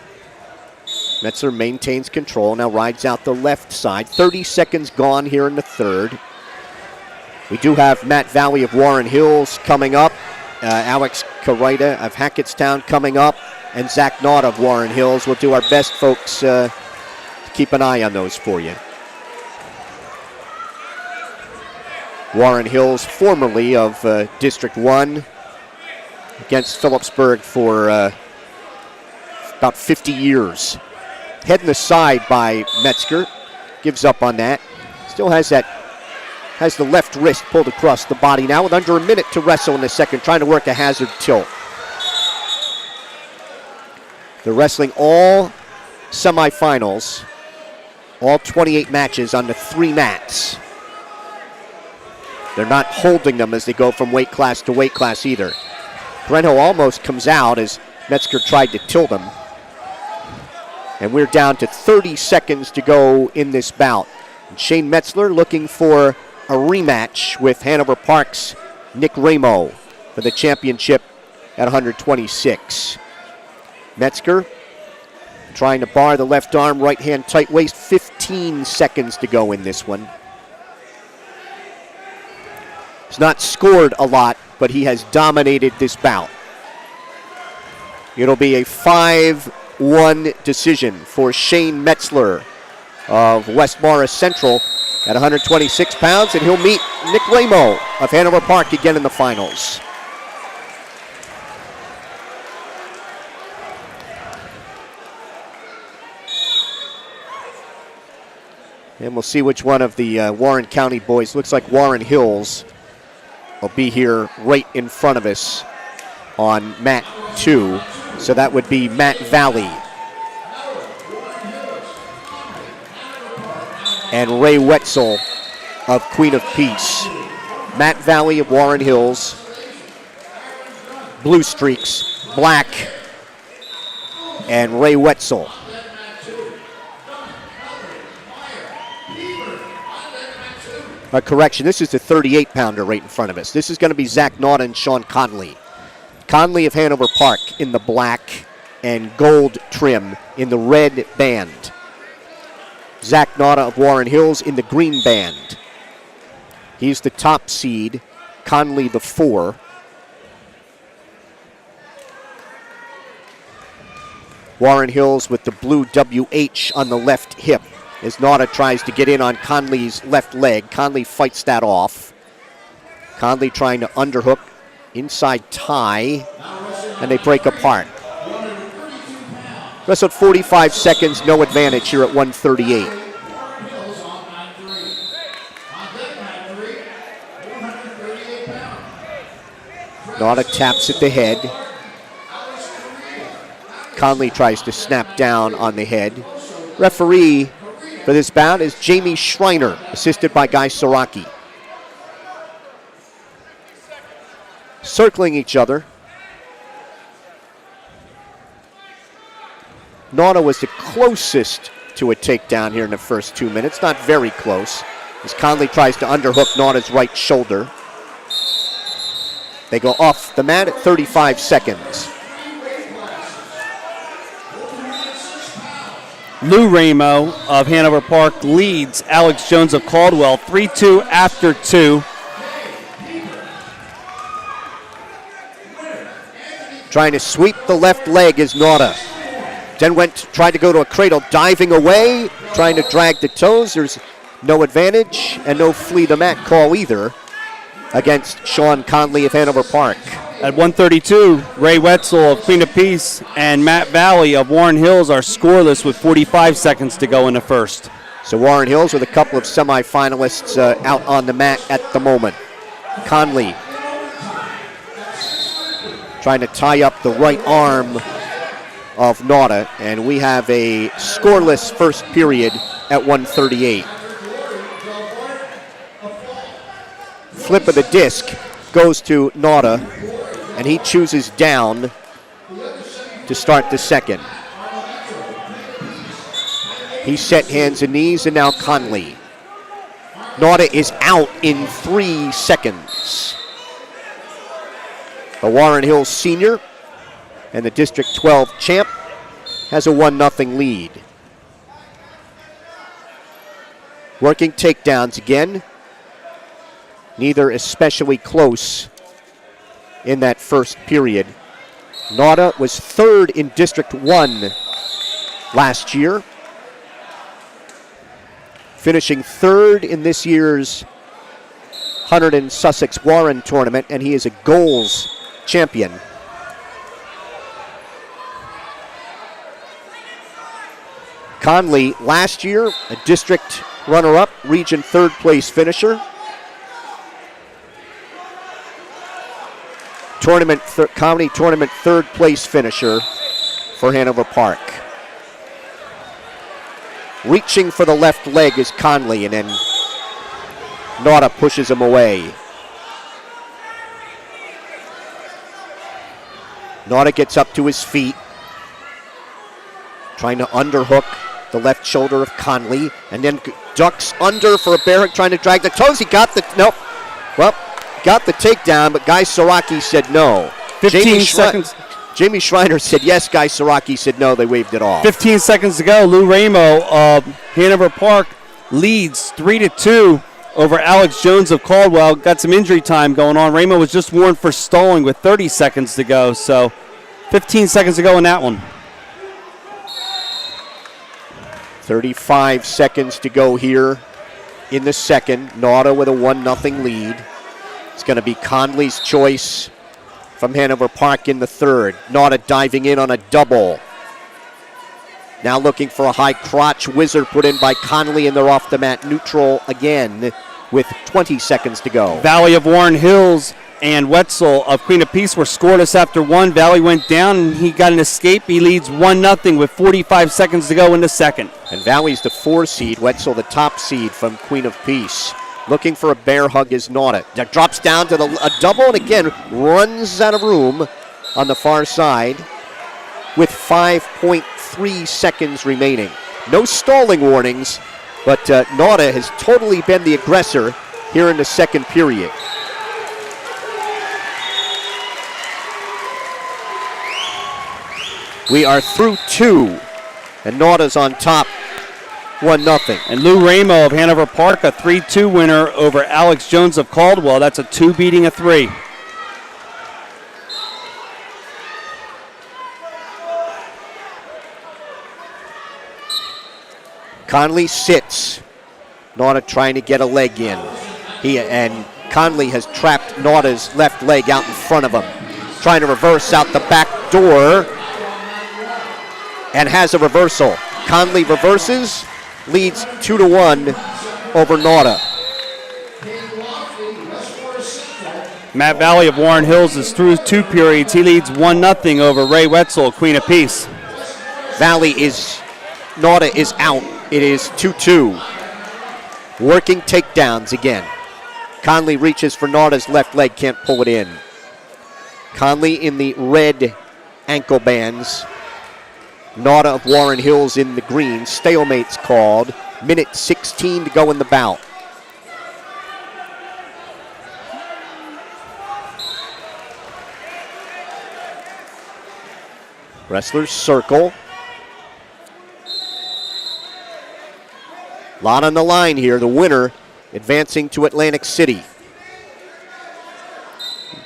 Metzler maintains control, now rides out the left side. 30 seconds gone here in the third. We do have Matt Valley of Warren Hills coming up. Alex Carita of Hackettstown coming up. And Zach Knott of Warren Hills. We'll do our best, folks, to keep an eye on those for you. Warren Hills, formerly of District 1, against Phillipsburg for about 50 years. Head in the side by Metzger. Gives up on that. Still has the left wrist pulled across the body now with under a minute to wrestle in the second, trying to work a hazard tilt. They're wrestling all semifinals, all 28 matches on the 3 mats. They're not holding them as they go from weight class to weight class either. Carenjo almost comes out as Metzger tried to tilt him. And we're down to 30 seconds to go in this bout. And Shane Metzler looking for a rematch with Hanover Park's Nick Ramo for the championship at 126. Metzger trying to bar the left arm, right hand tight waist. 15 seconds to go in this one. He's not scored a lot, but he has dominated this bout. It'll be a 5-1 decision for Shane Metzler of West Morris Central at 126 pounds, and he'll meet Nick Ramo of Hanover Park again in the finals. And we'll see which one of the Warren County boys. Looks like Warren Hills will be here right in front of us on mat 2. So that would be Matt Valley and Ray Wetzel of Queen of Peace. Matt Valley of Warren Hills, blue streaks, black, and Ray Wetzel. Correction, this is the 38-pounder right in front of us. This is going to be Zach Knott and Sean Conley. Conley of Hanover Park in the black and gold trim in the red band. Zach Knott of Warren Hills in the green band. He's the top seed, Conley the 4. Warren Hills with the blue WH on the left hip as Nauta tries to get in on Conley's left leg. Conley fights that off. Conley trying to underhook, inside tie, and they break apart. Wrestled 45 seconds, no advantage here at 138. Nauta taps at the head. Conley tries to snap down on the head. Referee for this bout is Jamie Schreiner, assisted by Guy Saraki. Circling each other. Nauta was the closest to a takedown here in the first 2 minutes. Not very close, as Conley tries to underhook Nauta's right shoulder. They go off the mat at 35 seconds. Lou Ramo of Hanover Park leads Alex Jones of Caldwell 3-2 after 2. Trying to sweep the left leg is Nauta. Then tried to go to a cradle, diving away, trying to drag the toes. There's no advantage and no flee the mat call either against Sean Conley of Hanover Park. At 132, Ray Wetzel of Queen of Peace and Matt Valley of Warren Hills are scoreless with 45 seconds to go in the first. So Warren Hills with a couple of semifinalists out on the mat at the moment. Conley trying to tie up the right arm of Nauta, and we have a scoreless first period at 138. Flip of the disc goes to Nauta, and he chooses down to start the second. He set hands and knees, and now Conley. Nauta is out in 3 seconds. The Warren Hills senior and the District 12 champ has a 1-0 lead. Working takedowns again. Neither especially close in that first period. Nauta was third in District 1 last year, finishing third in this year's Hunterdon Sussex Warren tournament, and he is a goals champion. Conley last year, a district runner-up, region third place finisher. Comedy tournament third place finisher for Hanover Park. Reaching for the left leg is Conley, and then Nauta pushes him away. Nauta gets up to his feet, trying to underhook the left shoulder of Conley, and then ducks under for a bear hook, trying to drag the toes. He got the, nope. Well, got the takedown, but Guy Saraki said no. 15 seconds. Jamie Schreiner said yes, Guy Saraki said no, they waved it off. 15 seconds to go. Lou Ramo of Hanover Park leads 3-2 over Alex Jones of Caldwell. Got some injury time going on. Ramo was just warned for stalling with 30 seconds to go, so 15 seconds to go in that one. 35 seconds to go here in the second. Nauta with a 1-0 lead. It's going to be Conley's choice from Hanover Park in the third. Nauta diving in on a double. Now looking for a high crotch whizzer put in by Conley, and they're off the mat neutral again with 20 seconds to go. Valley of Warren Hills and Wetzel of Queen of Peace were scoreless after one. Valley went down and he got an escape. He leads 1-0 with 45 seconds to go in the second. And Valley's the 4 seed, Wetzel the top seed from Queen of Peace. Looking for a bear hug is Nauta. That drops down to a double, and again runs out of room on the far side with 5.3 seconds remaining. No stalling warnings, but Nauta has totally been the aggressor here in the second period. We are through 2, and Nauta's on top, 1-0. And Lou Ramo of Hanover Park, a 3-2 winner over Alex Jones of Caldwell. That's a 2 beating a 3. Conley sits. Nauta trying to get a leg in. And Conley has trapped Nauta's left leg out in front of him. Trying to reverse out the back door. and has a reversal. Conley reverses, leads 2-1 over Nauta. Matt Valley of Warren Hills is through 2 periods. He leads 1-0 over Ray Wetzel, Queen of Peace. Nauta is out. It is 2-2. Working takedowns again. Conley reaches for Nauta's left leg, can't pull it in. Conley in the red ankle bands. Nauta of Warren Hills in the green. Stalemate's called. Minute 16 to go in the bout. Wrestlers circle. Lot on the line here. The winner advancing to Atlantic City.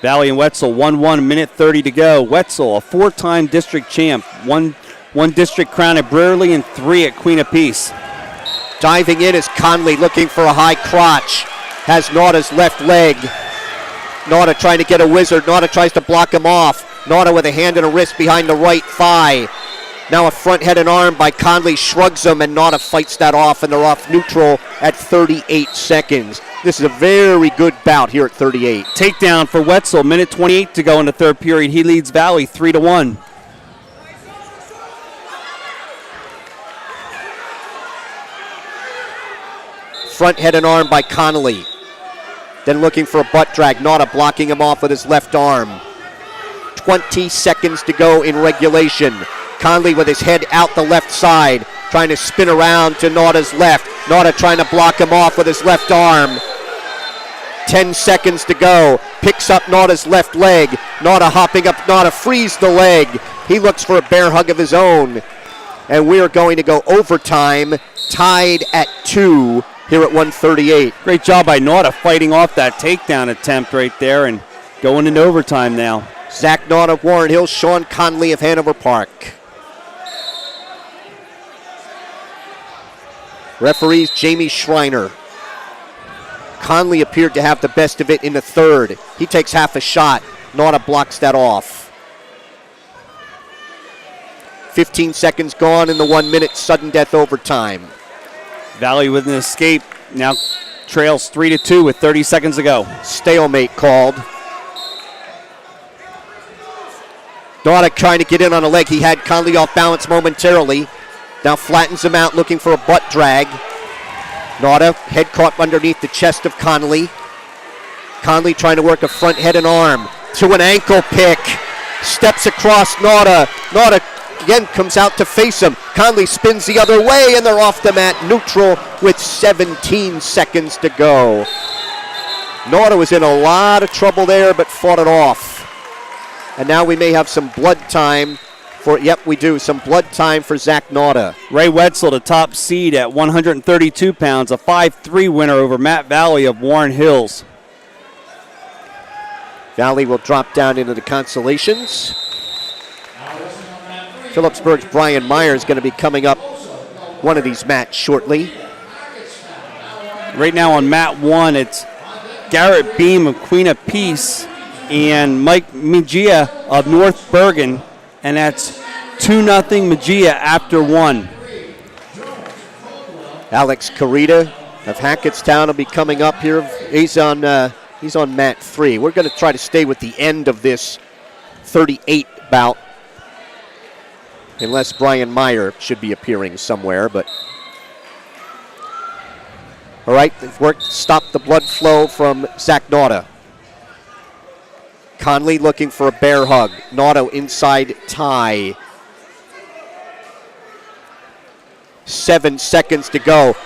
Valley and Wetzel 1-1, minute 30 to go. Wetzel, a 4-time district champ, one district crown at Brearley and 3 at Queen of Peace. Diving in is Conley looking for a high crotch. Has Nauta's left leg. Nauta trying to get a wizard. Nauta tries to block him off. Nauta with a hand and a wrist behind the right thigh. Now a front head and arm by Conley, shrugs him, and Nauta fights that off, and they're off neutral at 38 seconds. This is a very good bout here at 38. Takedown for Wetzel, minute 28 to go in the third period. He leads Valley 3-1. Front head and arm by Conley. Then looking for a butt drag. Nauta blocking him off with his left arm. 20 seconds to go in regulation. Conley with his head out the left side, trying to spin around to Nauta's left. Nauta trying to block him off with his left arm. 10 seconds to go. Picks up Nauta's left leg. Nauta hopping up. Nauta frees the leg. He looks for a bear hug of his own. And we're going to go overtime, tied at 2 here at 138. Great job by Nauta fighting off that takedown attempt right there and going into overtime now. Zach Nauta of Warren Hills, Sean Conley of Hanover Park. Referees Jamie Schreiner. Conley appeared to have the best of it in the third. He takes half a shot. Nauta blocks that off. 15 seconds gone in the 1 minute sudden death overtime. Valley with an escape. Now trails 3-2 with 30 seconds to go. Stalemate called. Nauta trying to get in on a leg. He had Conley off balance momentarily. Now flattens him out, looking for a butt drag. Nauta, head caught underneath the chest of Conley. Conley trying to work a front head and arm to an ankle pick. Steps across Nauta. Nauta again comes out to face him. Conley spins the other way, and they're off the mat neutral with 17 seconds to go. Nauta was in a lot of trouble there, but fought it off. And now we may have some blood time for, yep, we do, some blood time for Zach Nauta. Ray Wetzel, the top seed at 132 pounds, a 5-3 winner over Matt Valley of Warren Hills. Valley will drop down into the consolations. Phillipsburg's Brian Meyer is going to be coming up one of these mats shortly. Right now on mat 1, it's Garrett Beam of Queen of Peace and Mike Mejia of North Bergen, and that's 2-0 Mejia after 1. Alex Carita of Hackettstown will be coming up here. He's on mat 3. We're going to try to stay with the end of this 38 bout, unless Brian Meyer should be appearing somewhere. But all right, they've worked to stop the blood flow from Zach Nauta. Conley looking for a bear hug. Nauta inside tie. 7 seconds to go.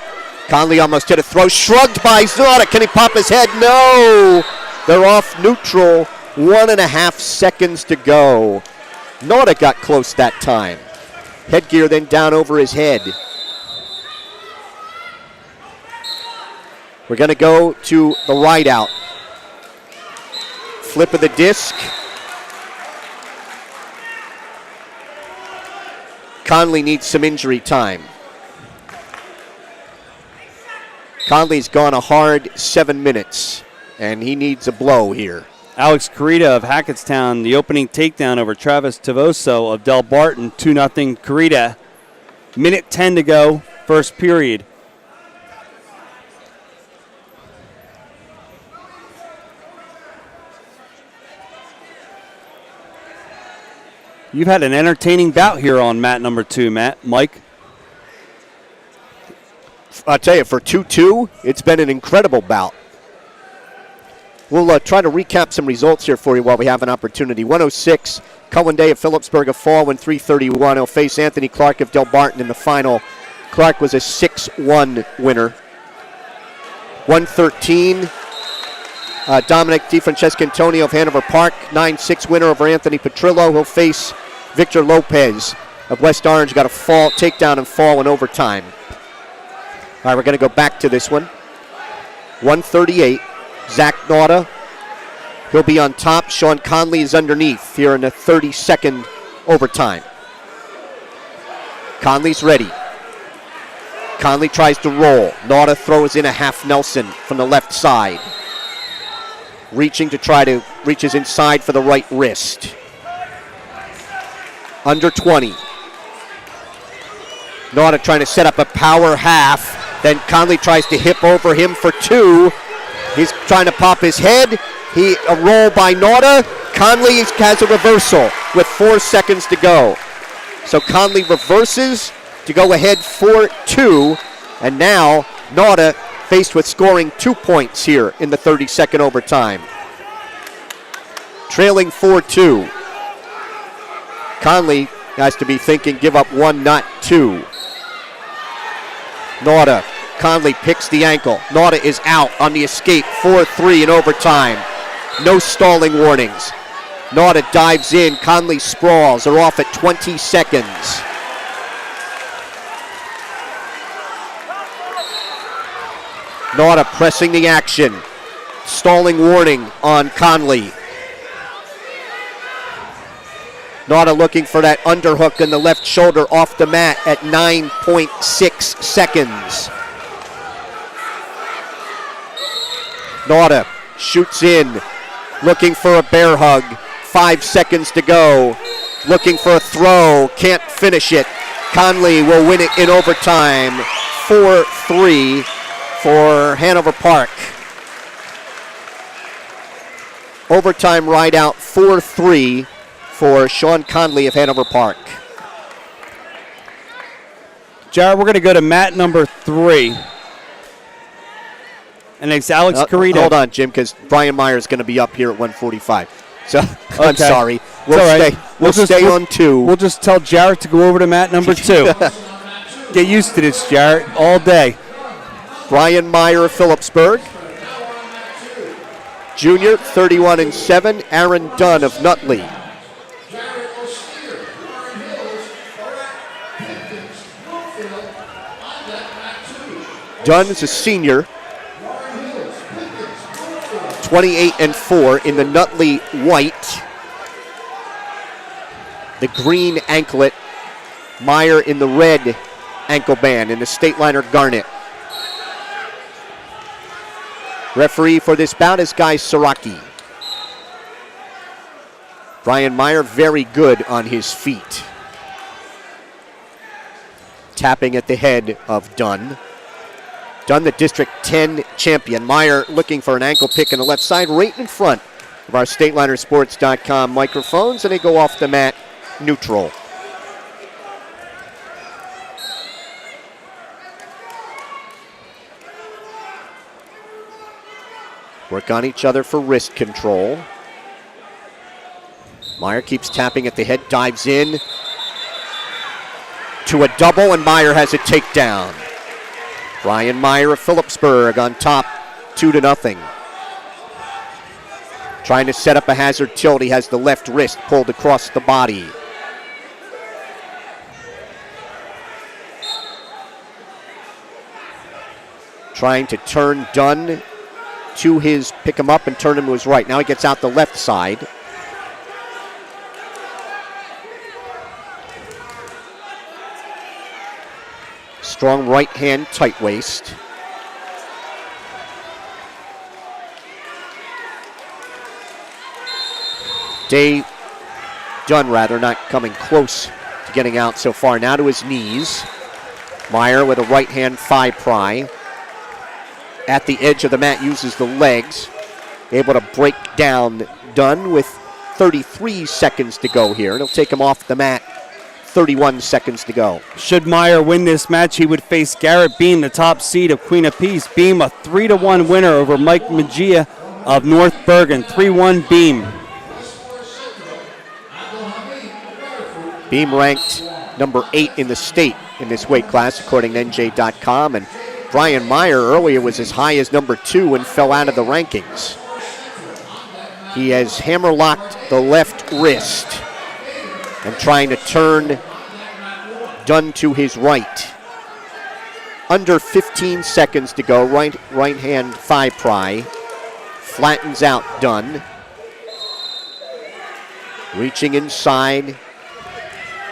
Conley almost hit a throw. Shrugged by Nauta. Can he pop his head? No! They're off neutral. 1.5 seconds to go. Nauta got close that time. Headgear then down over his head. We're going to go to the ride out. Flip of the disc. Conley needs some injury time. Conley's gone a hard 7 minutes, and he needs a blow here. Alex Carita of Hackettstown, the opening takedown over Travis Tavoso of Del Barton, 2-0 Carita. Minute 10 to go, first period. You've had an entertaining bout here on mat number 2, Mike. I'll tell you, for 2-2, it's been an incredible bout. We'll try to recap some results here for you while we have an opportunity. 106, Cullen Day of Phillipsburg of Falwyn, 331. He'll face Anthony Clark of Del Barton in the final. Clark was a 6-1 winner. 113, Dominic DiFrancesco of Hanover Park, 9-6 winner over Anthony Petrillo. He'll face Victor Lopez of West Orange. Got a takedown and fall in overtime. All right, we're going to go back to this one. 138. Zach Nauta, he'll be on top. Sean Conley is underneath here in the 32nd overtime. Conley's ready. Conley tries to roll. Nauta throws in a half Nelson from the left side. Reaching to try to reaches inside for the right wrist. Under 20. Nauta trying to set up a power half. Then Conley tries to hip over him for 2. He's trying to pop his head. A roll by Nauta. Conley has a reversal with 4 seconds to go. So Conley reverses to go ahead 4-2. And now Nauta faced with scoring 2 points here in the 32nd overtime. Trailing 4-2. Conley has to be thinking give up 1, not 2. Nauta. Conley picks the ankle. Nauta is out on the escape. 4-3 in overtime. No stalling warnings. Nauta dives in. Conley sprawls. They're off at 20 seconds. Nauta pressing the action. Stalling warning on Conley. Nauta looking for that underhook in the left shoulder off the mat at 9.6 seconds. Nauta shoots in, looking for a bear hug. 5 seconds to go. Looking for a throw, can't finish it. Conley will win it in overtime. 4-3 for Hanover Park. Overtime ride out 4-3 for Sean Conley of Hanover Park. Jared, we're going to go to mat number 3. And it's Alex Carita. Hold on, Jim, because Brian Meyer is going to be up here at 1:45. So I'm Okay. sorry. We'll stay on 2. We'll just tell Jarrett to go over to mat number 2. Get used to this, Jarrett, all day. Brian Meyer of Phillipsburg. Junior, 31-7. Aaron Dunn of Nutley. Dunn is a senior. 28-4 in the Nutley white. The green anklet. Meyer in the red ankle band in the state liner garnet. Referee for this bout is Guy Saraki. Brian Meyer very good on his feet. Tapping at the head of Dunn. Dunn, the District 10 champion. Meyer looking for an ankle pick on the left side, right in front of our StatelinerSports.com microphones, and they go off the mat neutral. Work on each other for wrist control. Meyer keeps tapping at the head, dives in to a double, and Meyer has a takedown. Brian Meyer of Phillipsburg on top, 2-0. Trying to set up a hazard tilt. He has the left wrist pulled across the body. Trying to turn Dunn to his, pick him up and turn him to his right. Now he gets out the left side. Strong right hand, tight waist. Dunn not coming close to getting out so far. Now to his knees. Meyer with a right hand thigh pry. At the edge of the mat, uses the legs. Able to break down Dunn with 33 seconds to go here. It'll take him off the mat. 31 seconds to go. Should Meyer win this match, he would face Garrett Beam, the top seed of Queen of Peace. Beam, a 3-1 winner over Mike Magia of North Bergen. 3-1 Beam. Beam ranked number 8 in the state in this weight class, according to NJ.com. And Brian Meyer earlier was as high as number 2 and fell out of the rankings. He has hammerlocked the left wrist and trying to turn Dunn to his right. Under 15 seconds to go. Right hand thigh pry. Flattens out Dunn. Reaching inside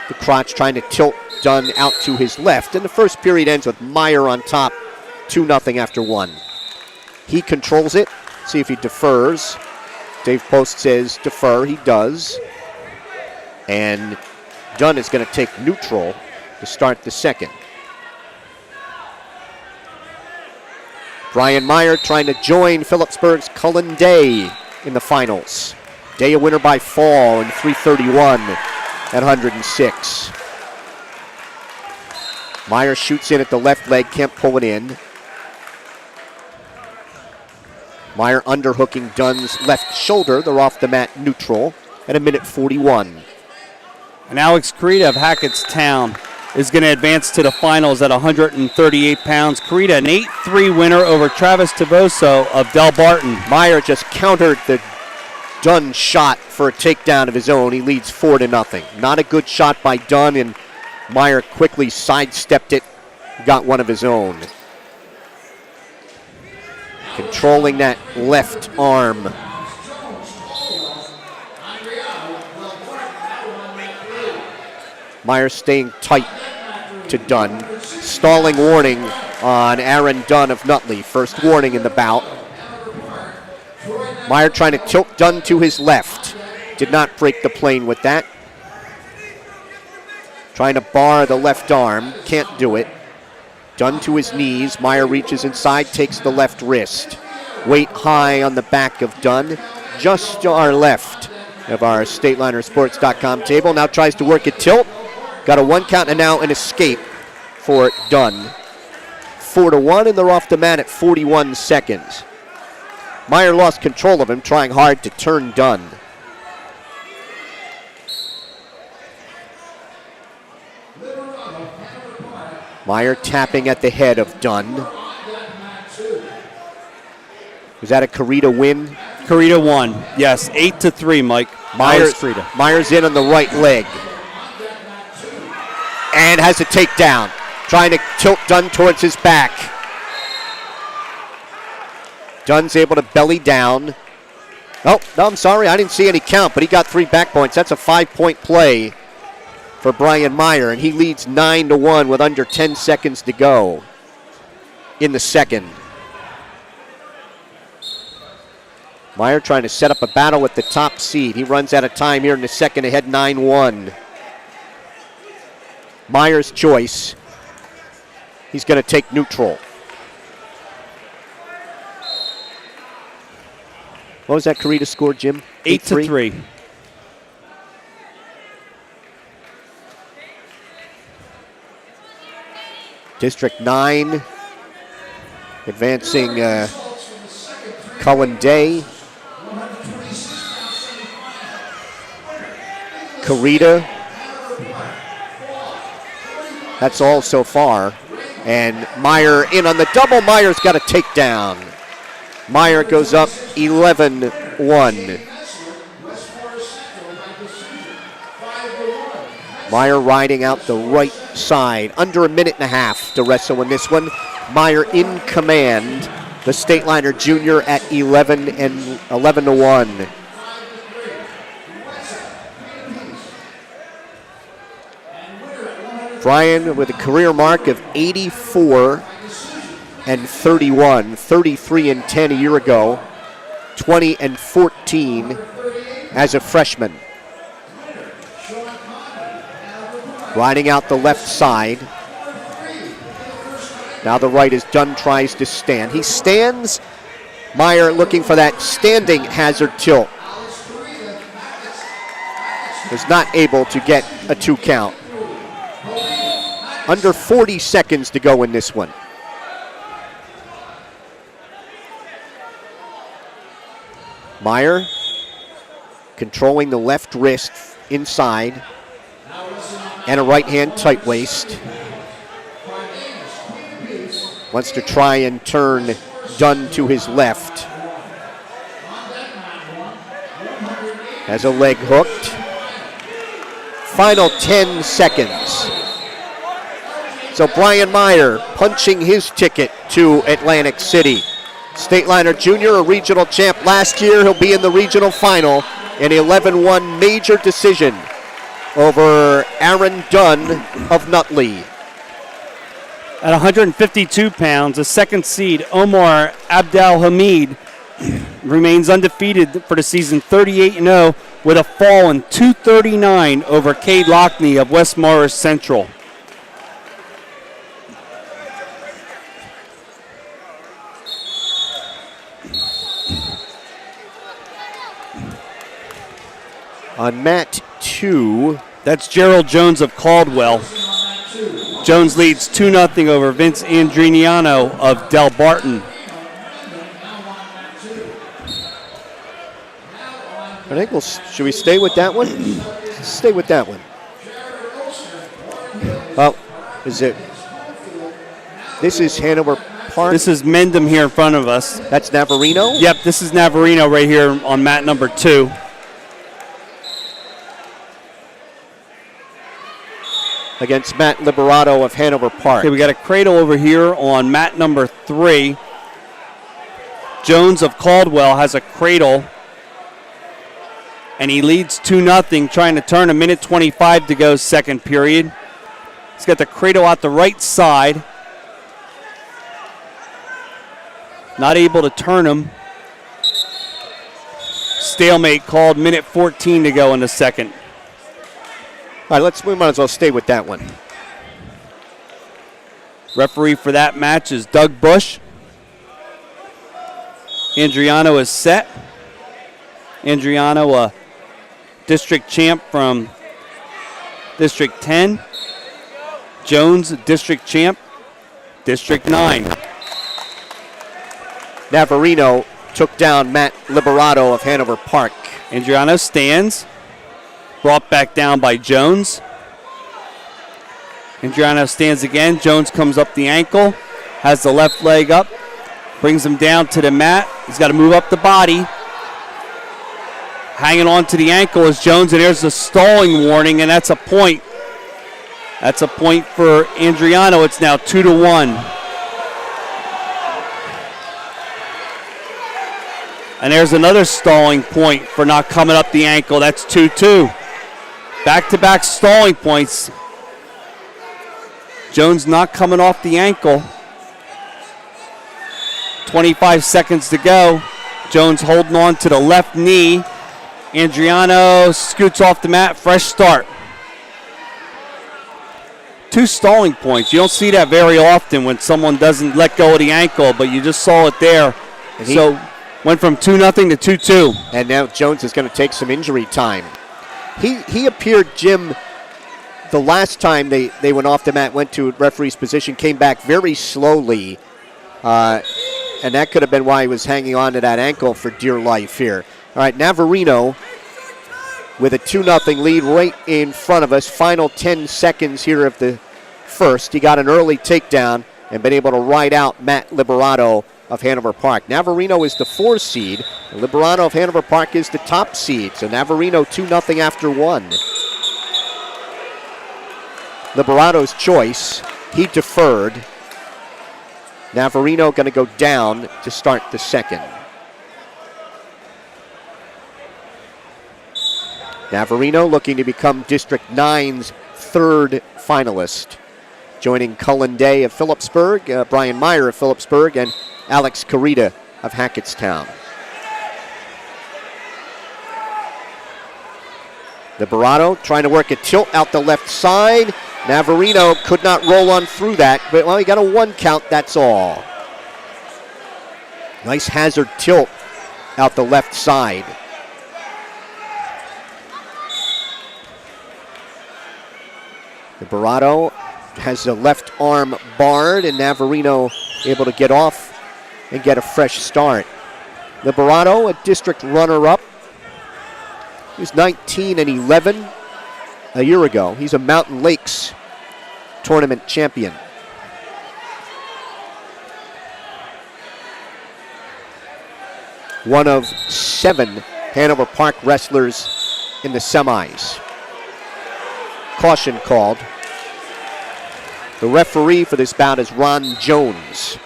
the crotch, trying to tilt Dunn out to his left. And the first period ends with Meyer on top, 2-0 after 1. He controls it. See if he defers. Dave Post says defer. He does. And Dunn is going to take neutral to start the second. Brian Meyer trying to join Phillipsburg's Cullen Day in the finals. Day a winner by fall in 3:31 at 106. Meyer shoots in at the left leg, can't pull it in. Meyer underhooking Dunn's left shoulder. They're off the mat neutral at 1:41. And Alex Carita of Hackett's Town is going to advance to the finals at 138 pounds. Carita, an 8-3 winner over Travis Tavoso of Del Barton. Meyer just countered the Dunn shot for a takedown of his own. He leads 4-0. Not a good shot by Dunn, and Meyer quickly sidestepped it, got one of his own. Controlling that left arm. Meyer staying tight to Dunn. Stalling warning on Aaron Dunn of Nutley. First warning in the bout. Meyer trying to tilt Dunn to his left. Did not break the plane with that. Trying to bar the left arm. Can't do it. Dunn to his knees. Meyer reaches inside, takes the left wrist. Weight high on the back of Dunn. Just to our left of our StatelinerSports.com table. Now tries to work it tilt. Got a 1 count and now an escape for Dunn. 4-1, and they're off the mat at 41 seconds. Meyer lost control of him, trying hard to turn Dunn. Meyer tapping at the head of Dunn. Was that a Carita win? Carita won. Yes, 8-3, Mike. Meyer's in on the right leg. And has a takedown. Trying to tilt Dunn towards his back. Dunn's able to belly down. Oh, no, I'm sorry. I didn't see any count, but he got 3 back points. That's a 5-point play for Brian Meyer, and he leads 9-1 with under 10 seconds to go in the second. Meyer trying to set up a battle with the top seed. He runs out of time here in the second, ahead 9-1. Meyer's choice. He's going to take neutral. What was that Carita score, Jim? 8-3. District 9 advancing Cullen Day. Carita. That's all so far. And Meyer in on the double. Meyer's got a takedown. Meyer goes up 11-1. Meyer riding out the right side. Under a minute and a half to wrestle in this one. Meyer in command. The Stateliner Junior at 11-1. Brian with a career mark of 84-31, 33-10 a year ago, 20-14 as a freshman. Riding out the left side. Now the right as Dunn tries to stand. He stands. Meyer looking for that standing hazard tilt. Was not able to get a 2 count. Under 40 seconds to go in this one. Meyer controlling the left wrist inside and a right hand tight waist. Wants to try and turn Dunn to his left. Has a leg hooked. Final 10 seconds. So Brian Meyer punching his ticket to Atlantic City. Stateliner Junior, a regional champ last year. He'll be in the regional final in 11-1 major decision over Aaron Dunn of Nutley. At 152 pounds, the second seed, Omar Abdelhamid, remains undefeated for the season, 38-0, with a fall in 239 over Cade Lockney of West Morris Central. On mat 2, that's Gerald Jones of Caldwell. Jones leads 2-0 over Vince Andrignano of Del Barton. I think should we stay with that one? Stay with that one. Oh, this is Hanover Park? This is Mendham here in front of us. That's Navarino? Yep, this is Navarino right here on mat number 2. Against Matt Liberato of Hanover Park. Okay, we got a cradle over here on mat number 3. Jones of Caldwell has a cradle, and he leads 2-0, trying to turn. 1:25 to go, second period. He's got the cradle out the right side. Not able to turn him. Stalemate called, 1:14 to go in the second. All right, we might as well stay with that one. Referee for that match is Doug Bush. Andriano is set. Andriano, a district champ from District 10. Jones, district champ, District 9. Navarino took down Matt Liberato of Hanover Park. Andriano stands. Brought back down by Jones. Andriano stands again. Jones comes up the ankle. Has the left leg up. Brings him down to the mat. He's got to move up the body. Hanging on to the ankle is Jones, and there's a stalling warning, and that's a point. That's a point for Andriano. It's now 2-1. And there's another stalling point for not coming up the ankle. That's 2-2. Back-to-back stalling points. Jones not coming off the ankle. 25 seconds to go. Jones holding on to the left knee. Andriano scoots off the mat. Fresh start. 2 stalling points. You don't see that very often when someone doesn't let go of the ankle, but you just saw it there. So went from 2-0 to 2-2. And now Jones is going to take some injury time. He appeared, Jim, the last time they went off the mat, went to referee's position, came back very slowly. And that could have been why he was hanging on to that ankle for dear life here. All right, Navarino with a 2-0 lead right in front of us. Final 10 seconds here of the first. He got an early takedown and been able to ride out Matt Liberato of Hanover Park. Navarino is the 4 seed. And Liberato of Hanover Park is the top seed. So Navarino 2-0 after 1. Liberato's choice. He deferred. Navarino going to go down to start the second. Navarino looking to become District 9's 3rd finalist. Joining Cullen Day of Phillipsburg, Brian Meyer of Phillipsburg, and Alex Carita of Hackettstown. Liberato trying to work a tilt out the left side. Navarino could not roll on through that, but well, he got a 1 count, that's all. Nice hazard tilt out the left side. Liberato has the left arm barred, and Navarino able to get off and get a fresh start. Liberato, a district runner-up. He was 19-11 a year ago. He's a Mountain Lakes tournament champion. One of 7 Hanover Park wrestlers in the semis. Caution called. The referee for this bout is Ron Jones.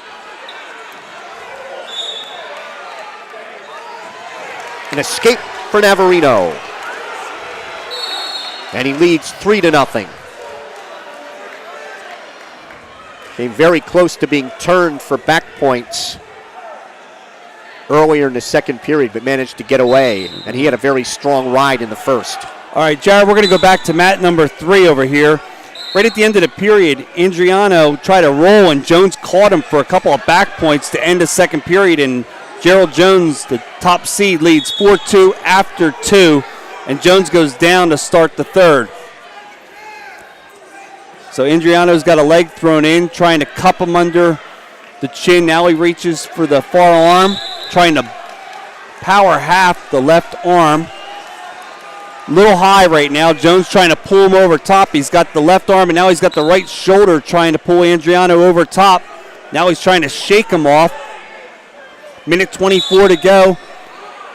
An escape for Navarino. And he leads 3-0. Came very close to being turned for back points earlier in the second period, but managed to get away. And he had a very strong ride in the first. All right, Jared, we're going to go back to mat number 3 over here. Right at the end of the period, Andriano tried to roll, and Jones caught him for a couple of back points to end the second period, and Gerald Jones, the top seed, leads 4-2 after 2, and Jones goes down to start the third. So Andriano's got a leg thrown in, trying to cup him under the chin. Now he reaches for the far arm, trying to power half the left arm. Little high right now. Jones trying to pull him over top. He's got the left arm, and now he's got the right shoulder trying to pull Andriano over top. Now he's trying to shake him off. Minute 24 to go.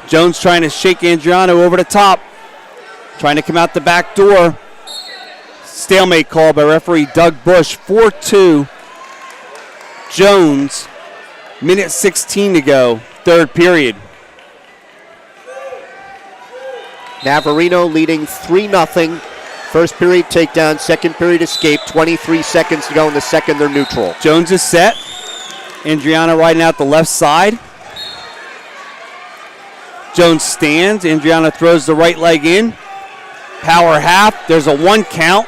Jones trying to shake Andriano over the top. Trying to come out the back door. Stalemate call by referee Doug Bush. 4-2. Jones. Minute 16 to go. Third period. Navarino leading 3-0. First period takedown, second period escape. 23 seconds to go in the second. They're neutral. Jones is set. Andriano riding out the left side. Jones stands. Andriano throws the right leg in. Power half. There's a 1 count.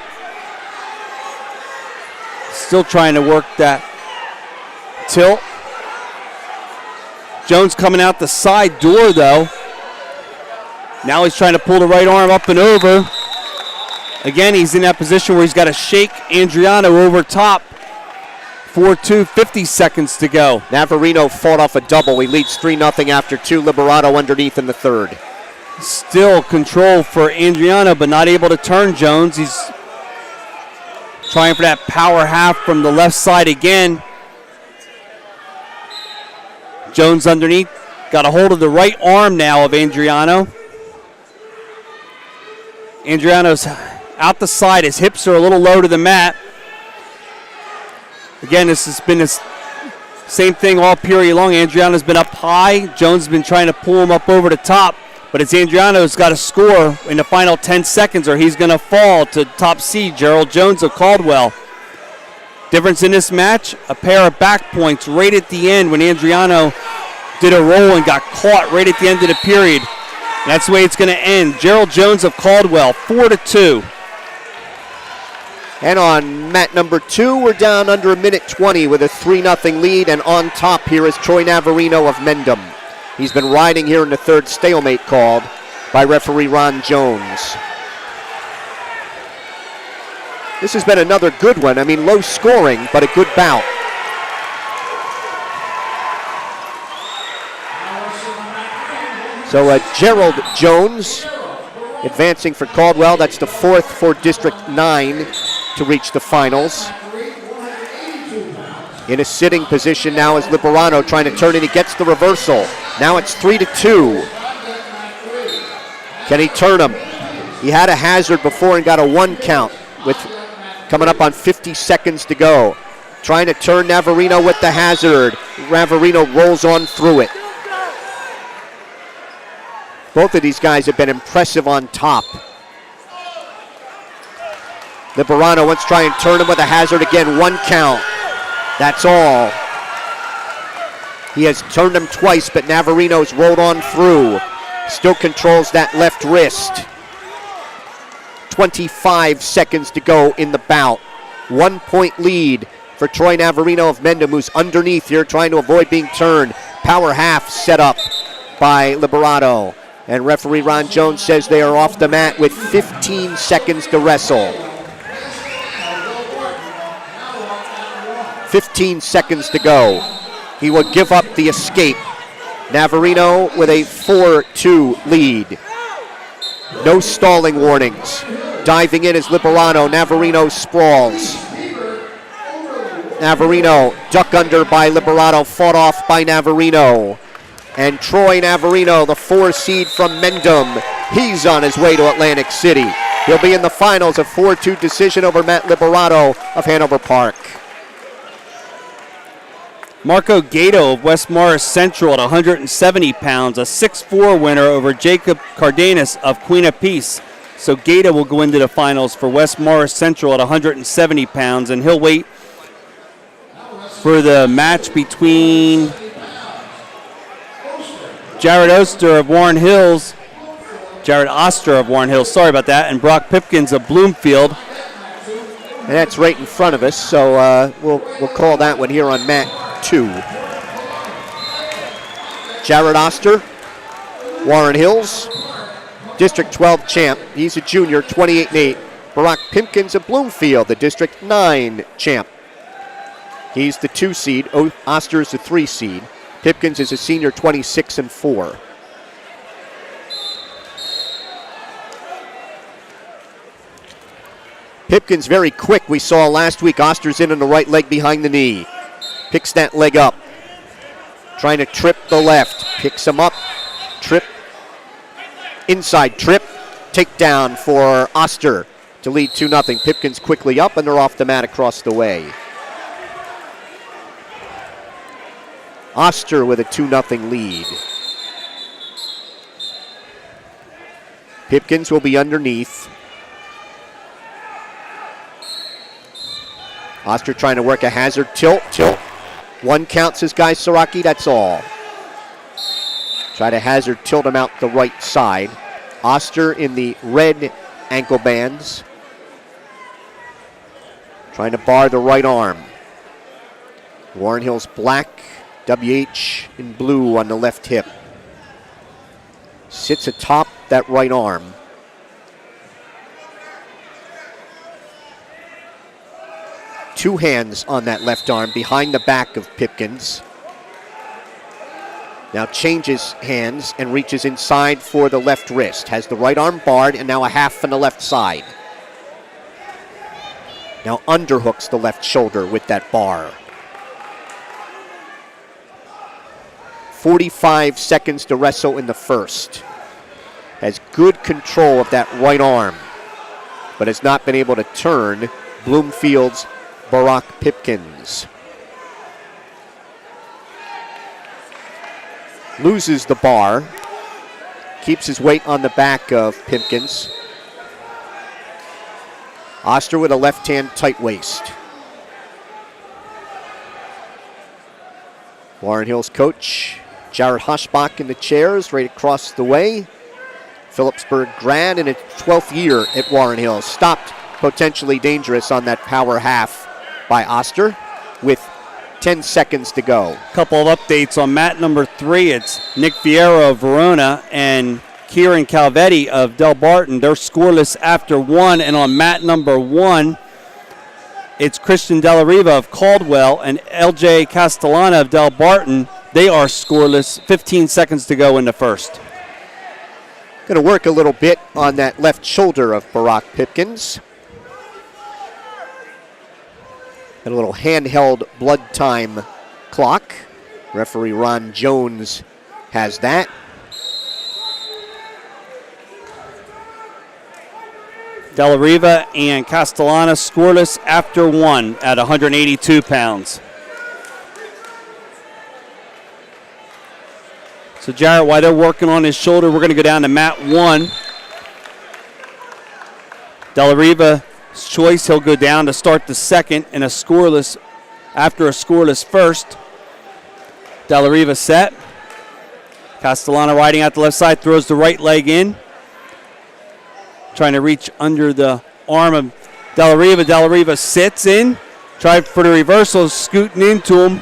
Still trying to work that tilt. Jones coming out the side door, though. Now he's trying to pull the right arm up and over. Again, he's in that position where he's got to shake Andriano over top. 4-2, 50 seconds to go. Navarino fought off a double. He leads 3-0 after 2. Liberato underneath in the third. Still control for Andriano, but not able to turn Jones. He's trying for that power half from the left side again. Jones underneath. Got a hold of the right arm now of Andriano. Andriano's out the side. His hips are a little low to the mat. Again, this has been the same thing all period long. Andriano's been up high. Jones has been trying to pull him up over the top. But it's Andriano's got to score in the final 10 seconds or he's going to fall to top seed Gerald Jones of Caldwell. Difference in this match, a pair of back points right at the end when Andriano did a roll and got caught right at the end of the period. And that's the way it's going to end. Gerald Jones of Caldwell, 4-2. And on mat number 2, we're down under a minute 20 with a 3-0 lead. And on top here is Troy Navarino of Mendham. He's been riding here in the third, stalemate called by referee Ron Jones. This has been another good one. I mean, low scoring, but a good bout. So Gerald Jones advancing for Caldwell. That's the 4th for District 9 to reach the finals. In a sitting position now is Liberato trying to turn it. He gets the reversal. Now it's 3-2. Can he turn him? He had a hazard before and got a 1 count with coming up on 50 seconds to go. Trying to turn Navarino with the hazard. Navarino rolls on through it. Both of these guys have been impressive on top. Liberato wants to try and turn him with a hazard again. 1 count. That's all. He has turned him twice, but Navarino's rolled on through. Still controls that left wrist. 25 seconds to go in the bout. 1 point lead for Troy Navarino of Mendham, who's underneath here trying to avoid being turned. Power half set up by Liberato. And referee Ron Jones says they are off the mat with 15 seconds to wrestle. 15 seconds to go. He will give up the escape. Navarino with a 4-2 lead. No stalling warnings. Diving in is Liberato. Navarino sprawls. Navarino duck under by Liberato, fought off by Navarino. And Troy Navarino, the 4 seed from Mendham, he's on his way to Atlantic City. He'll be in the finals, a 4-2 decision over Matt Liberato of Hanover Park. Marco Gato of West Morris Central at 170 pounds, a 6-4 winner over Jacob Cardenas of Queen of Peace. So Gato will go into the finals for West Morris Central at 170 pounds, and he'll wait for the match between Jared Oster of Warren Hills, sorry about that, and Brock Pipkins of Bloomfield. And that's right in front of us, so we'll call that one here on mat 2. Jared Oster, Warren Hills, District 12 champ. He's a junior, 28-8. Brock Pipkins of Bloomfield, the District 9 champ. He's the 2 seed. Oster is the 3 seed. Pipkins is a senior, 26-4. Pipkins very quick. We saw last week Oster's in on the right leg behind the knee. Picks that leg up. Trying to trip the left. Picks him up. Trip. Inside trip. Takedown for Oster to lead 2-0. Pipkins quickly up and they're off the mat across the way. Oster with a 2-0 lead. Pipkins will be underneath. Oster trying to work a hazard tilt. One counts his guy Saraki, that's all. Try to hazard tilt him out the right side. Oster in the red ankle bands. Trying to bar the right arm. Warren Hills black, WH in blue on the left hip. Sits atop that right arm. Two hands on that left arm behind the back of Pipkins. Now changes hands and reaches inside for the left wrist. Has the right arm barred and now a half on the left side. Now underhooks the left shoulder with that bar. 45 seconds to wrestle in the first. Has good control of that right arm, but has not been able to turn Bloomfield's Barack Pipkins. Loses the bar. Keeps his weight on the back of Pipkins. Oster with a left hand tight waist. Warren Hills coach Jared Hoschbach in the chairs right across the way. Phillipsburg grad in its 12th year at Warren Hills. Stopped potentially dangerous on that power half by Oster with 10 seconds to go. Couple of updates on mat number 3. It's Nick Vieira of Verona and Kieran Calvetti of Del Barton. They're scoreless after 1. And on mat number 1, it's Christian Della Riva of Caldwell and LJ Castellana of Del Barton. They are scoreless. 15 seconds to go in the first. Going to work a little bit on that left shoulder of Barack Pipkins. And a little handheld blood time clock. Referee Ron Jones has that. Della Riva and Castellana scoreless after 1 at 182 pounds. So Jarrett, while they're working on his shoulder, we're going to go down to mat 1. Della Riva's choice, he'll go down to start the second in a scoreless, after a scoreless first. Della Riva set. Castellana riding out the left side, throws the right leg in. trying to reach under the arm of De La Riva. De La Riva sits in, tried for the reversal, scooting into him.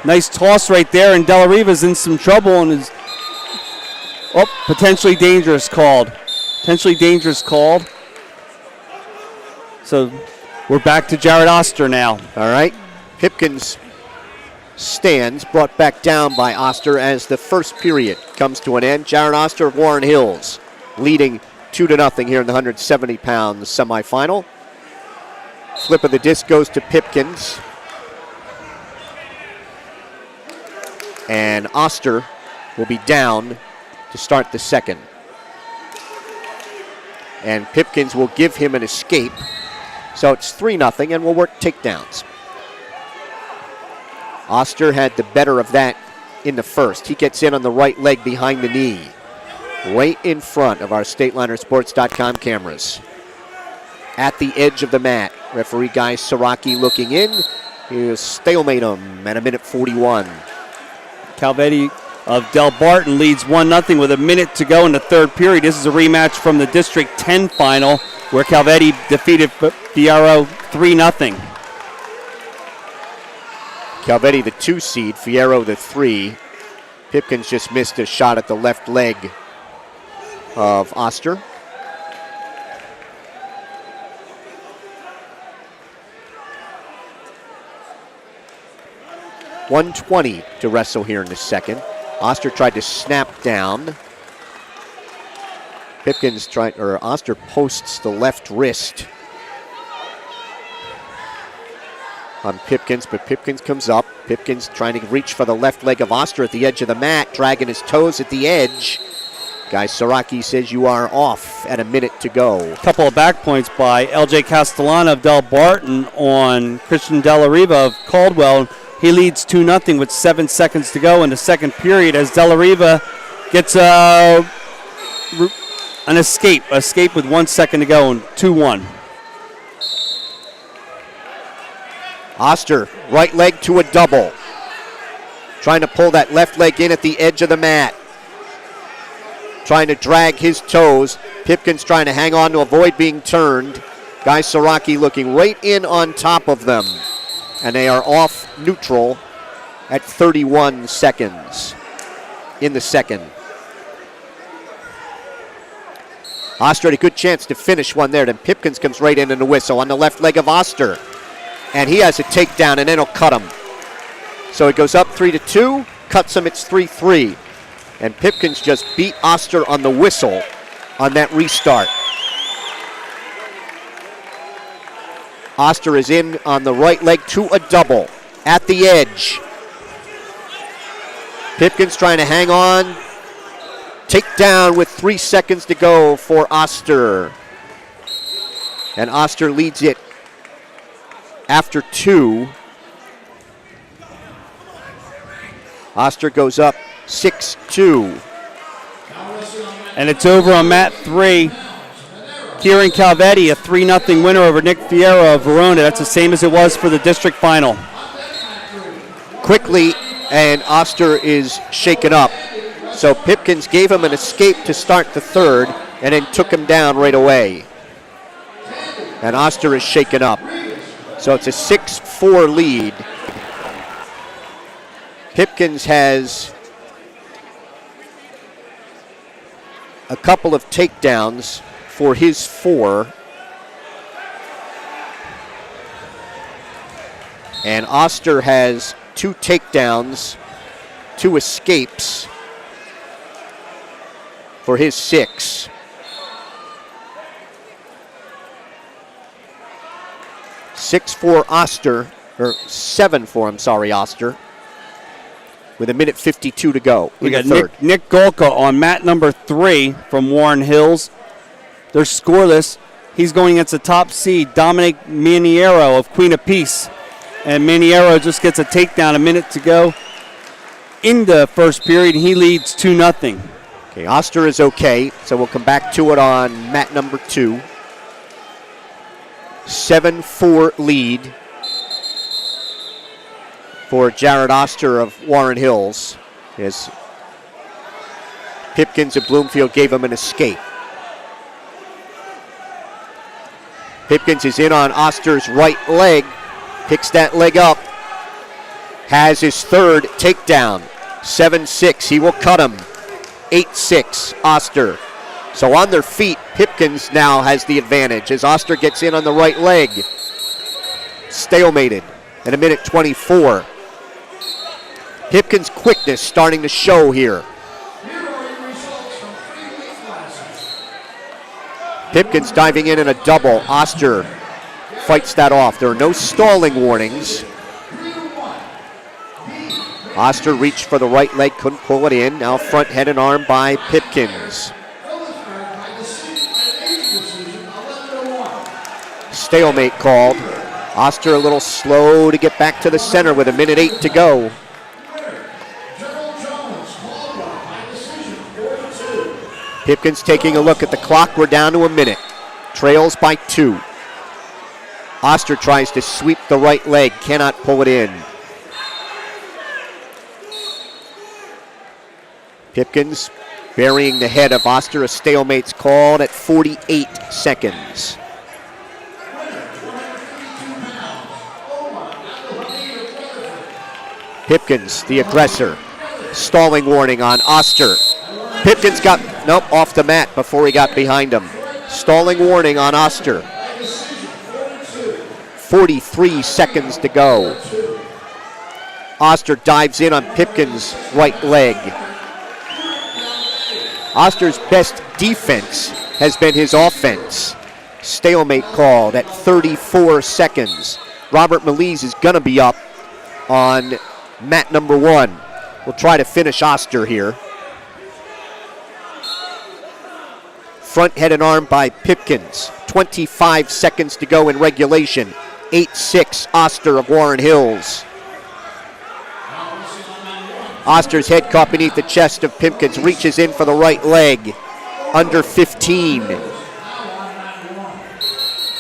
Nice toss right there, and De La Riva's in some trouble and is potentially dangerous called. Potentially dangerous called. So we're back to Jared Oster now. All right. Pipkins stands, brought back down by Oster as the first period comes to an end. Jared Oster of Warren Hills leading 2-0 here in the 170-pound semifinal. Flip of the disc goes to Pipkins. And Oster will be down to start the second. And Pipkins will give him an escape. So it's 3-0, and we'll work takedowns. Oster had the better of that in the first. He gets in on the right leg behind the knee, right in front of our StatelinerSports.com cameras. At the edge of the mat, referee Guy Saraki looking in. He'll stalemate him at 1:41. Calvetti of Del Barton leads 1-0 with a minute to go in the third period. This is a rematch from the District 10 final where Calvetti defeated Fierro 3-0. Calvetti the 2 seed, Fierro the 3. Pipkins just missed a shot at the left leg of Oster. .120 to wrestle here in the second. Oster tried to snap down. Oster posts the left wrist on Pipkins, but Pipkins comes up. Pipkins trying to reach for the left leg of Oster at the edge of the mat, dragging his toes at the edge. Guy Saraki says you are off at a minute to go. Couple of back points by LJ Castellana of Del Barton on Christian De La Riva of Caldwell. He leads 2-0 with 7 seconds to go in the second period as De La Riva gets an escape with 1 second to go and 2-1. Oster, right leg to a double. Trying to pull that left leg in at the edge of the mat. Trying to drag his toes. Pipkins trying to hang on to avoid being turned. Guy Saraki looking right in on top of them. And they are off neutral at 31 seconds in the second. Oster had a good chance to finish one there. Then Pipkins comes right in the whistle on the left leg of Oster. And he has a takedown, and then he'll cut him. So it goes up 3-2, cuts him, it's 3-3. And Pipkins just beat Oster on the whistle on that restart. Oster is in on the right leg to a double at the edge. Pipkins trying to hang on. Takedown with 3 seconds to go for Oster. And Oster leads it after 2. Oster goes up 6-2. And it's over on mat 3. Kieran Calvetti, a 3-0 winner over Nick Fierro of Verona. That's the same as it was for the district final. Quickly, and Oster is shaken up. So Pipkins gave him an escape to start the third and then took him down right away. And Oster is shaken up. So it's a 6-4 lead. Pipkins has a couple of takedowns for his 4. And Oster has 2 takedowns, 2 escapes for his 6. (6-4) Oster, or 7-4, I'm sorry, Oster, with 1:52 to go. We got Nick Golka on mat number 3 from Warren Hills. They're scoreless. He's going against the top seed, Dominic Maniero of Queen of Peace. And Maniero just gets a takedown, a minute to go in the first period. He leads 2-0. Okay, Oster is okay, so we'll come back to it on mat number 2. 7-4 lead for Jared Oster of Warren Hills. As Pipkins and Bloomfield gave him an escape. Pipkins is in on Oster's right leg. Picks that leg up. Has his third takedown. 7-6. He will cut him. 8-6. Oster. So on their feet, Pipkins now has the advantage as Oster gets in on the right leg. Stalemated at 1:24. Pipkins' quickness starting to show here. Pipkins diving in a double. Oster fights that off. There are no stalling warnings. Oster reached for the right leg, couldn't pull it in. Now front head and arm by Pipkins. Stalemate called. Oster a little slow to get back to the center with 1:08 to go. Pipkins taking a look at the clock. We're down to a minute. Trails by 2. Oster tries to sweep the right leg, cannot pull it in. Pipkins burying the head of Oster. A stalemate's called at 48 seconds. Pipkins, the aggressor. Stalling warning on Oster. Pipkins got, off the mat before he got behind him. Stalling warning on Oster. 43 seconds to go. Oster dives in on Pipkins' right leg. Oster's best defense has been his offense. Stalemate called at 34 seconds. Robert Melise is going to be up on mat number 1. We'll try to finish Oster here. Front head and arm by Pipkins. 25 seconds to go in regulation. 8-6 Oster of Warren Hills. Oster's head caught beneath the chest of Pipkins. Reaches in for the right leg. Under 15.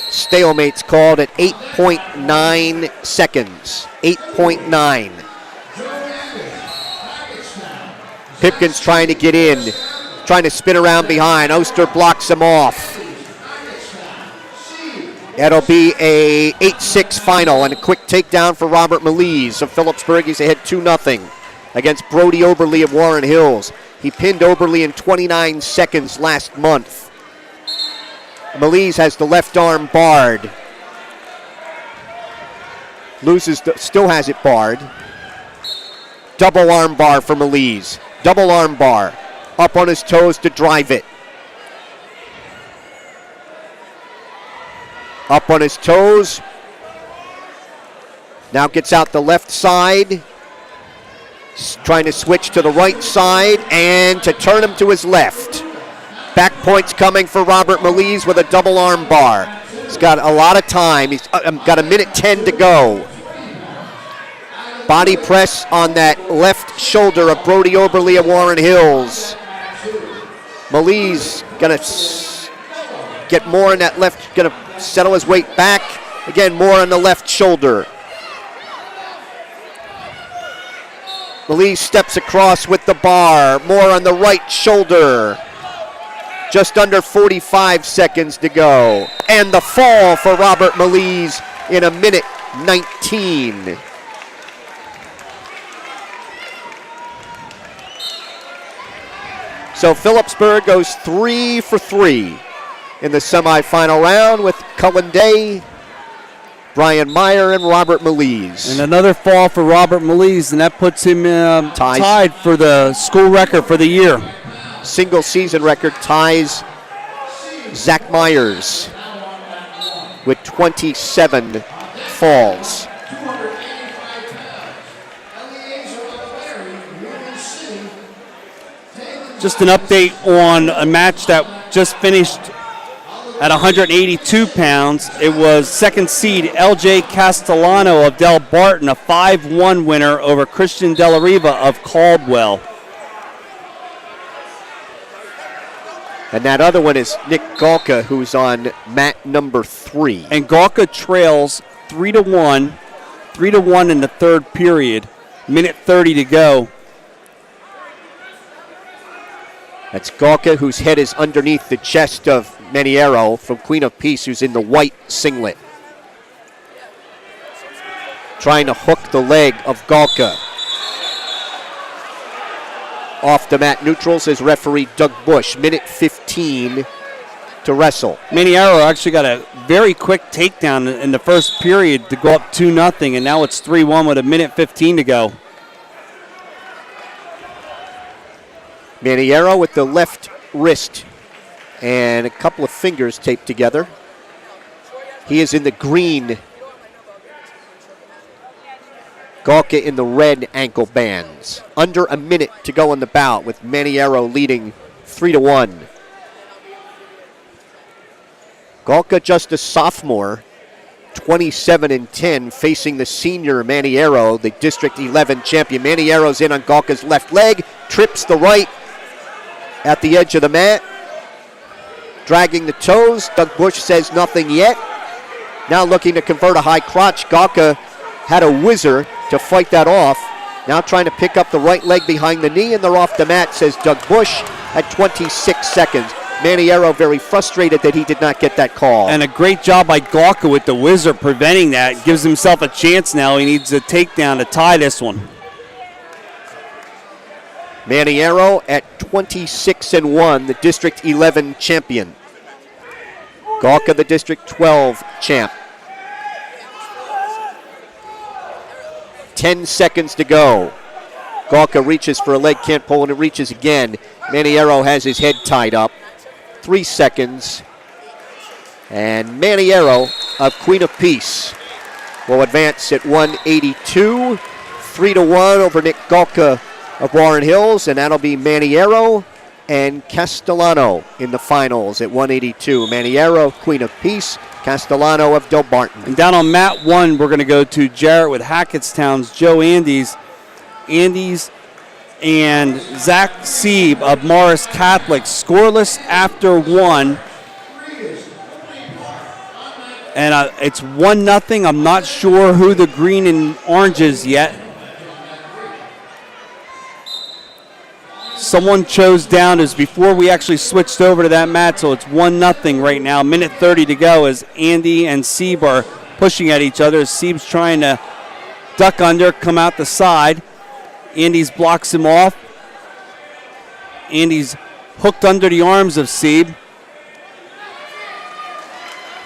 Stalemate's called at 8.9 seconds. 8.9. Pipkins trying to get in. Trying to spin around behind. Oster blocks him off. That'll be a 8-6 final and a quick takedown for Robert Melise of Phillipsburg. He's ahead 2-0 against Brody Oberle of Warren Hills. He pinned Oberle in 29 seconds last month. Melise has the left arm barred. Still has it barred. Double arm bar for Melise. Double arm bar. Up on his toes to drive it. Up on his toes. Now gets out the left side. Trying to switch to the right side and to turn him to his left. Back points coming for Robert Melise with a double arm bar. He's got a lot of time. He's got 1:10 to go. Body press on that left shoulder of Brody Oberle of Warren Hills. Melise gonna get more in that left, gonna settle his weight back. Again, more on the left shoulder. Melise steps across with the bar, more on the right shoulder. Just under 45 seconds to go. And the fall for Robert Melise in 1:19. So Phillipsburg goes 3 for 3 in the semifinal round with Cullen Day, Brian Meyer, and Robert Melise. And another fall for Robert Melise, and that puts him tied for the school record for the year. Single season record ties Zach Myers with 27 falls. Just an update on a match that just finished at 182 pounds. It was second seed LJ Castellano of Del Barton, a 5-1 winner over Christian Della Riva of Caldwell. And that other one is Nick Galka, who's on mat number 3. And Galka trails 3-1 in the third period. 1:30 to go. That's Galka, whose head is underneath the chest of Maniero from Queen of Peace, who's in the white singlet. Trying to hook the leg of Galka. Off the mat neutral, says referee Doug Bush. Minute 15 to wrestle. Maniero actually got a very quick takedown in the first period to go up 2-0, and now it's 3-1 with a minute 15 to go. Maniero with the left wrist and a couple of fingers taped together. He is in the green. Galka in the red ankle bands. Under a minute to go in the bout with Maniero leading 3-1. Galka, just a sophomore, 27-10, facing the senior Maniero, the District 11 champion. Maniero's in on Galka's left leg, trips the right at the edge of the mat, dragging the toes. Doug Bush says nothing yet. Now looking to convert a high crotch. Galka had a whizzer to fight that off. Now trying to pick up the right leg behind the knee, and they're off the mat, says Doug Bush, at 26 seconds. Maniero very frustrated that he did not get that call. And a great job by Galka with the whizzer preventing that. Gives himself a chance now. He needs a takedown to tie this one. Maniero at 26-1, the District 11 champion. Galka, the District 12 champ. 10 seconds to go. Galka reaches for a leg, can't pull, and it reaches again. Maniero has his head tied up. 3 seconds. And Maniero of Queen of Peace will advance at 182. 3-1 over Nick Galka of Warren Hills, and that'll be Maniero and Castellano in the finals at 182. Maniero, Queen of Peace, Castellano of Del Barton. And down on mat 1, we're going to go to Jarrett with Hackettstown's Joe Andes. Andes and Zach Sieb of Morris Catholic, scoreless after 1. And it's 1-0. I'm not sure who the green and orange is yet. Someone chose down as before we actually switched over to that mat, so it's 1-0 right now. Minute 30 to go as Andy and Sieb are pushing at each other. Sieb's trying to duck under, come out the side. Andy's blocks him off. Andy's hooked under the arms of Sieb.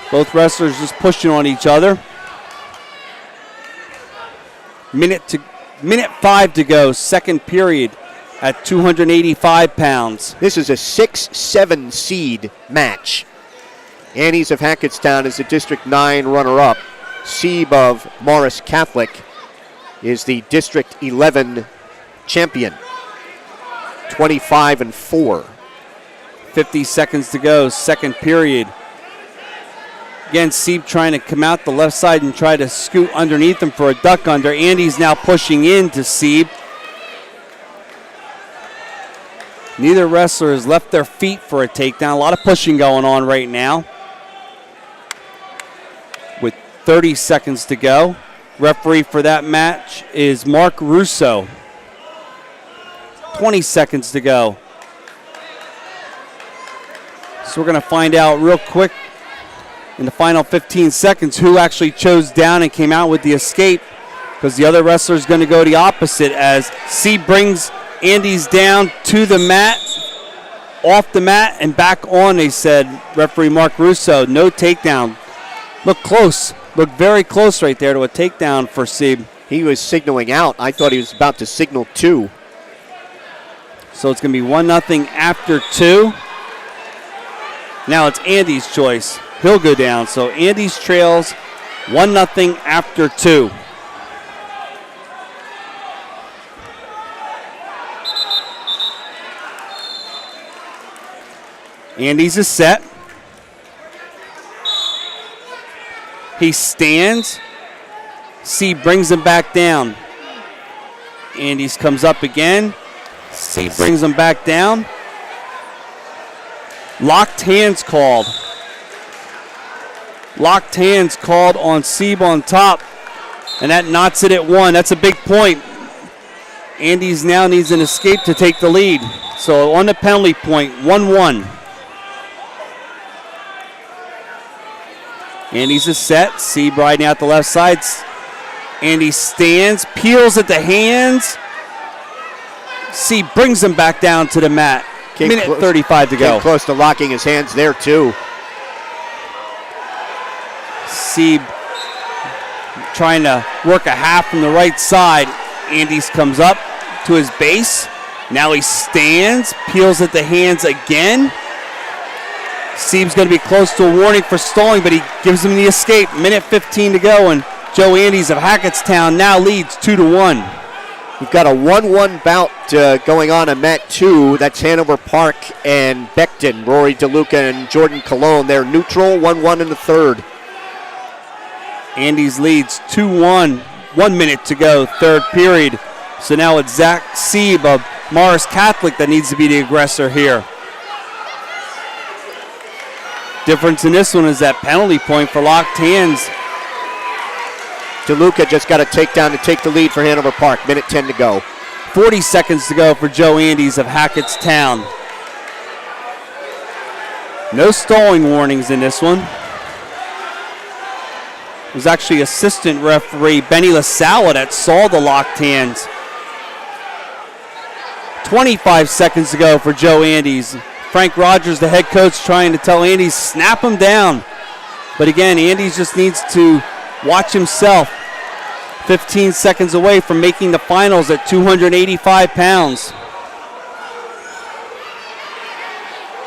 Both wrestlers just pushing on each other. Minute 5 to go, second period at 285 pounds. This is a 6-7 seed match. Annie's of Hackettstown is the District 9 runner-up. Sieb of Morris Catholic is the District 11 champion. 25-4. 50 seconds to go, second period. Again, Sieb trying to come out the left side and try to scoot underneath him for a duck under. Andy's now pushing into Sieb. Neither wrestler has left their feet for a takedown. A lot of pushing going on right now. With 30 seconds to go. Referee for that match is Mark Russo. 20 seconds to go. So we're going to find out real quick in the final 15 seconds who actually chose down and came out with the escape, because the other wrestler is going to go the opposite as Sieb brings Andy's down to the mat, off the mat, and back on, they said, referee Mark Russo. No takedown. Look close. Look very close right there to a takedown for Sieb. He was signaling out. I thought he was about to signal 2. So it's going to be 1-0 after 2. Now it's Andy's choice. He'll go down. So Andy's trails 1-0 after 2. Andy's is set. He stands. Sieb brings him back down. Andy's comes up again. Sieb brings him back down. Locked hands called. Locked hands called on Sieb on top. And that knots it at 1. That's a big point. Andy's now needs an escape to take the lead. So on the penalty point, 1-1. Andy's a set. Sieb riding out the left side. Andy stands, peels at the hands. Sieb brings him back down to the mat. Minute 35 to go. Came close to locking his hands there, too. Sieb trying to work a half from the right side. Andy comes up to his base. Now he stands, peels at the hands again. Sieb's going to be close to a warning for stalling, but he gives him the escape. Minute 15 to go, and Joe Andes of Hackettstown now leads 2-1. We've got a 1-1 bout going on in Mat 2. That's Hanover Park and Beckton. Rory DeLuca and Jordan Colon. They're neutral, 1-1 in the third. Andes leads 2-1. 1 minute to go, third period. So now it's Zach Sieb of Morris Catholic that needs to be the aggressor here. Difference in this one is that penalty point for locked hands. DeLuca just got a takedown to take the lead for Hanover Park. Minute 10 to go. 40 seconds to go for Joe Andes of Hackettstown. No stalling warnings in this one. It was actually assistant referee Benny LaSala that saw the locked hands. 25 seconds to go for Joe Andes. Frank Rogers, the head coach, trying to tell Andes, snap him down. But again, Andes just needs to watch himself. 15 seconds away from making the finals at 285 pounds.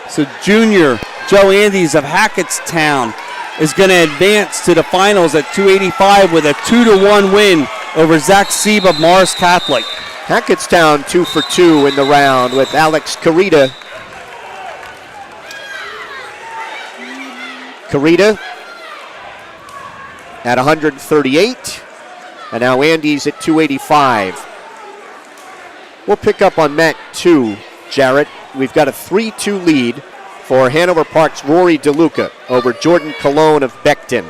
So junior Joe Andes of Hackettstown is going to advance to the finals at 285 with a 2-1 win over Zach Sieb of Morris Catholic. Hackettstown 2 for 2 in the round with Alex Carita. Carita at 138, and now Andes at 285. We'll pick up on Mat 2, Jarrett. We've got a 3-2 lead for Hanover Park's Rory DeLuca over Jordan Colon of Beckton.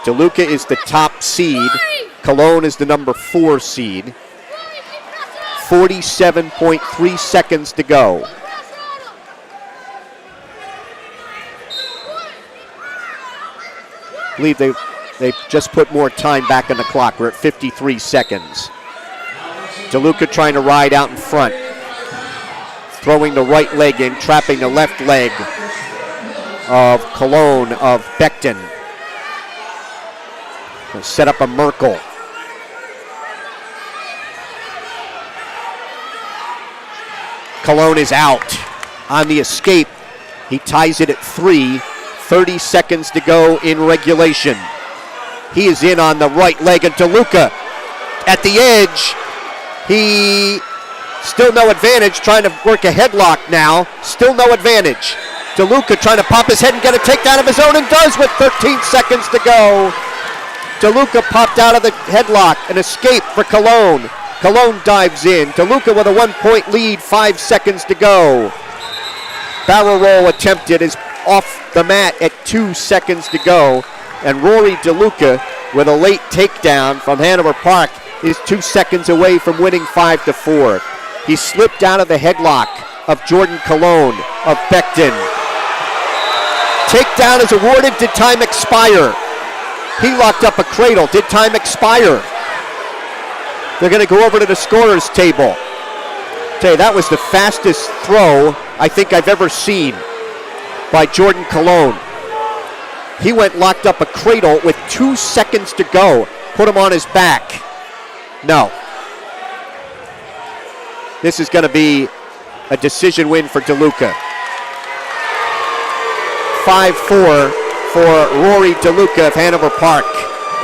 DeLuca is the top seed. Colon is the number 4 seed. 47.3 seconds to go. I believe they just put more time back on the clock. We're at 53 seconds. DeLuca trying to ride out in front. Throwing the right leg in, trapping the left leg of Colon of Beckton. He'll set up a Merkel. Colon is out on the escape. He ties it at 3. 30 seconds to go in regulation. He is in on the right leg, and DeLuca at the edge. He still no advantage, trying to work a headlock now. Still no advantage. DeLuca trying to pop his head and get a takedown of his own, and does with 13 seconds to go. DeLuca popped out of the headlock, an escape for Colon. Colon dives in. DeLuca with a 1-point lead, 5 seconds to go. Barrel roll attempted is off the mat at 2 seconds to go. And Rory DeLuca with a late takedown from Hanover Park is 2 seconds away from winning 5-4. He slipped out of the headlock of Jordan Colon of Beckton. Takedown is awarded. Did time expire? He locked up a cradle. Did time expire? They're going to go over to the scorer's table. Tell you, that was the fastest throw I think I've ever seen by Jordan Colon. He went locked up a cradle with 2 seconds to go. Put him on his back. No. This is going to be a decision win for DeLuca. 5-4 for Rory DeLuca of Hanover Park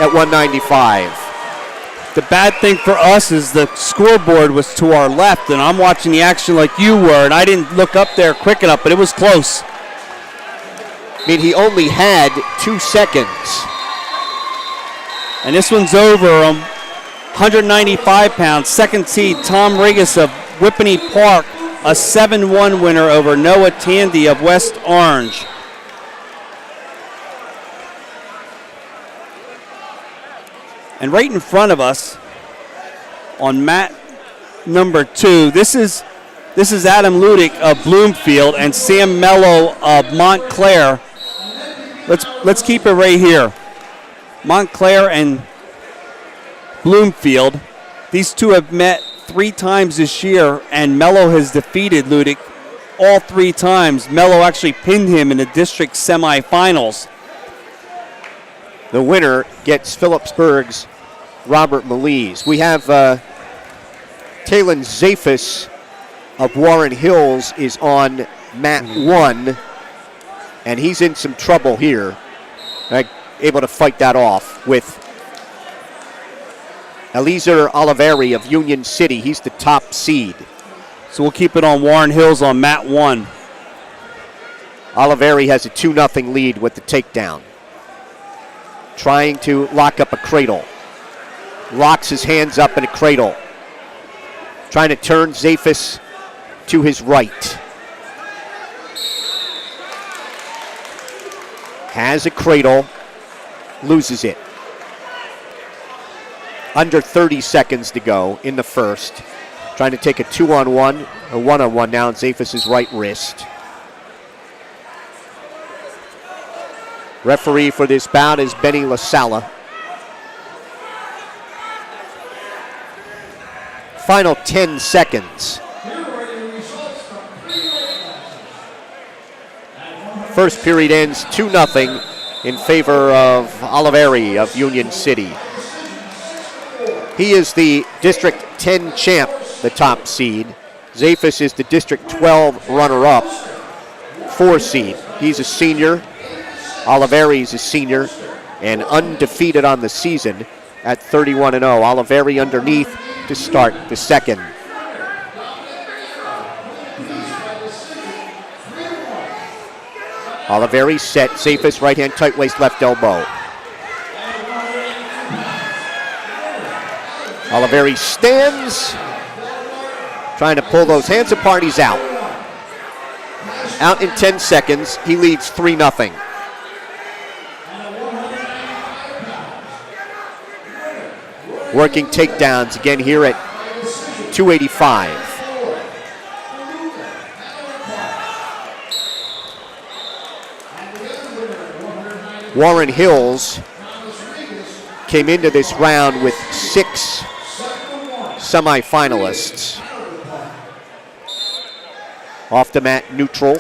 at 195. The bad thing for us is the scoreboard was to our left, and I'm watching the action like you were, and I didn't look up there quick enough, but it was close. I mean, he only had 2 seconds. And this one's over him. 195 pounds, second seed Tom Rigas of Whippany Park, a 7-1 winner over Noah Tandy of West Orange. And right in front of us on mat number 2, this is This is Adam Ludick of Bloomfield and Sam Mello of Montclair. Let's keep it right here. Montclair and Bloomfield. These two have met 3 times this year, and Mello has defeated Ludick all 3 times. Mello actually pinned him in the district semifinals. The winner gets Phillipsburg's Robert Melise. We have Talon Zafis of Warren Hills is on mat 1, and he's in some trouble here. Able to fight that off with Eliezer Oliveri of Union City. He's the top seed. So we'll keep it on Warren Hills on mat 1. Oliveri has a 2-0 lead with the takedown. Trying to lock up a cradle. Locks his hands up in a cradle. Trying to turn Zafis to his right. Has a cradle. Loses it. Under 30 seconds to go in the first. Trying to take a 2-on-1, a 1-on-1 now on Zafis' right wrist. Referee for this bout is Benny LaSala. Final 10 seconds. First period ends 2-0 in favor of Oliveri of Union City. He is the District 10 champ, the top seed. Zafis is the District 12 runner-up, 4 seed. He's a senior. Oliveri is a senior and undefeated on the season at 31-0. Oliveri underneath to start the second. Oliveri set. Zafis right hand, tight waist, left elbow. Oliveri stands, trying to pull those hands apart. He's out. Out in 10 seconds. He leads 3-0. Working takedowns again here at 285. Warren Hills came into this round with 6 semifinalists. Off the mat, neutral.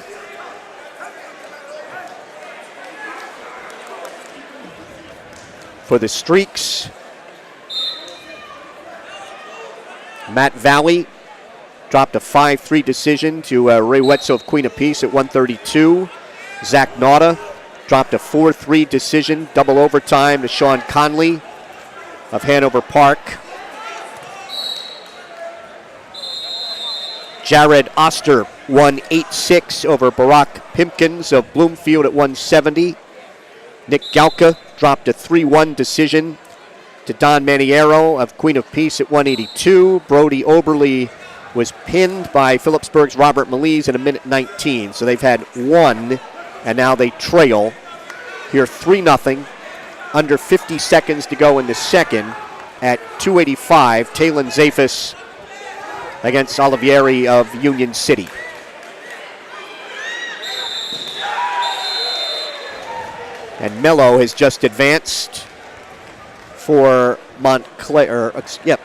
For the Streaks, Matt Valley dropped a 5-3 decision to Ray Wetzel of Queen of Peace at 132. Zach Nauta dropped a 4-3 decision, double overtime to Sean Conley of Hanover Park. Jared Oster won 8-6 over Barack Pimpkins of Bloomfield at 170. Nick Galka dropped a 3-1 decision to Don Maniero of Queen of Peace at 182. Brody Oberly was pinned by Phillipsburg's Robert Melise in 1:19. So they've had 1, and now they trail here 3-0. Under 50 seconds to go in the second at 285. Talon Zafis against Oliveri of Union City. And Mello has just advanced for Montclair.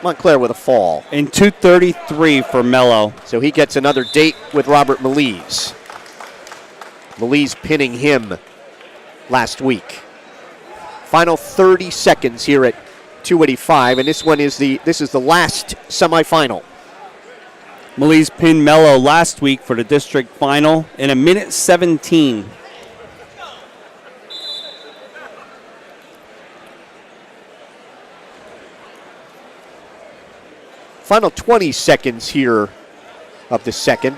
Montclair with a fall. In 2:33 for Mello. So he gets another date with Robert Melise. Melise pinning him last week. Final 30 seconds here at 285, and this is the last semifinal. Melise pinned Mello last week for the district final in 1:17. Final 20 seconds here of the second.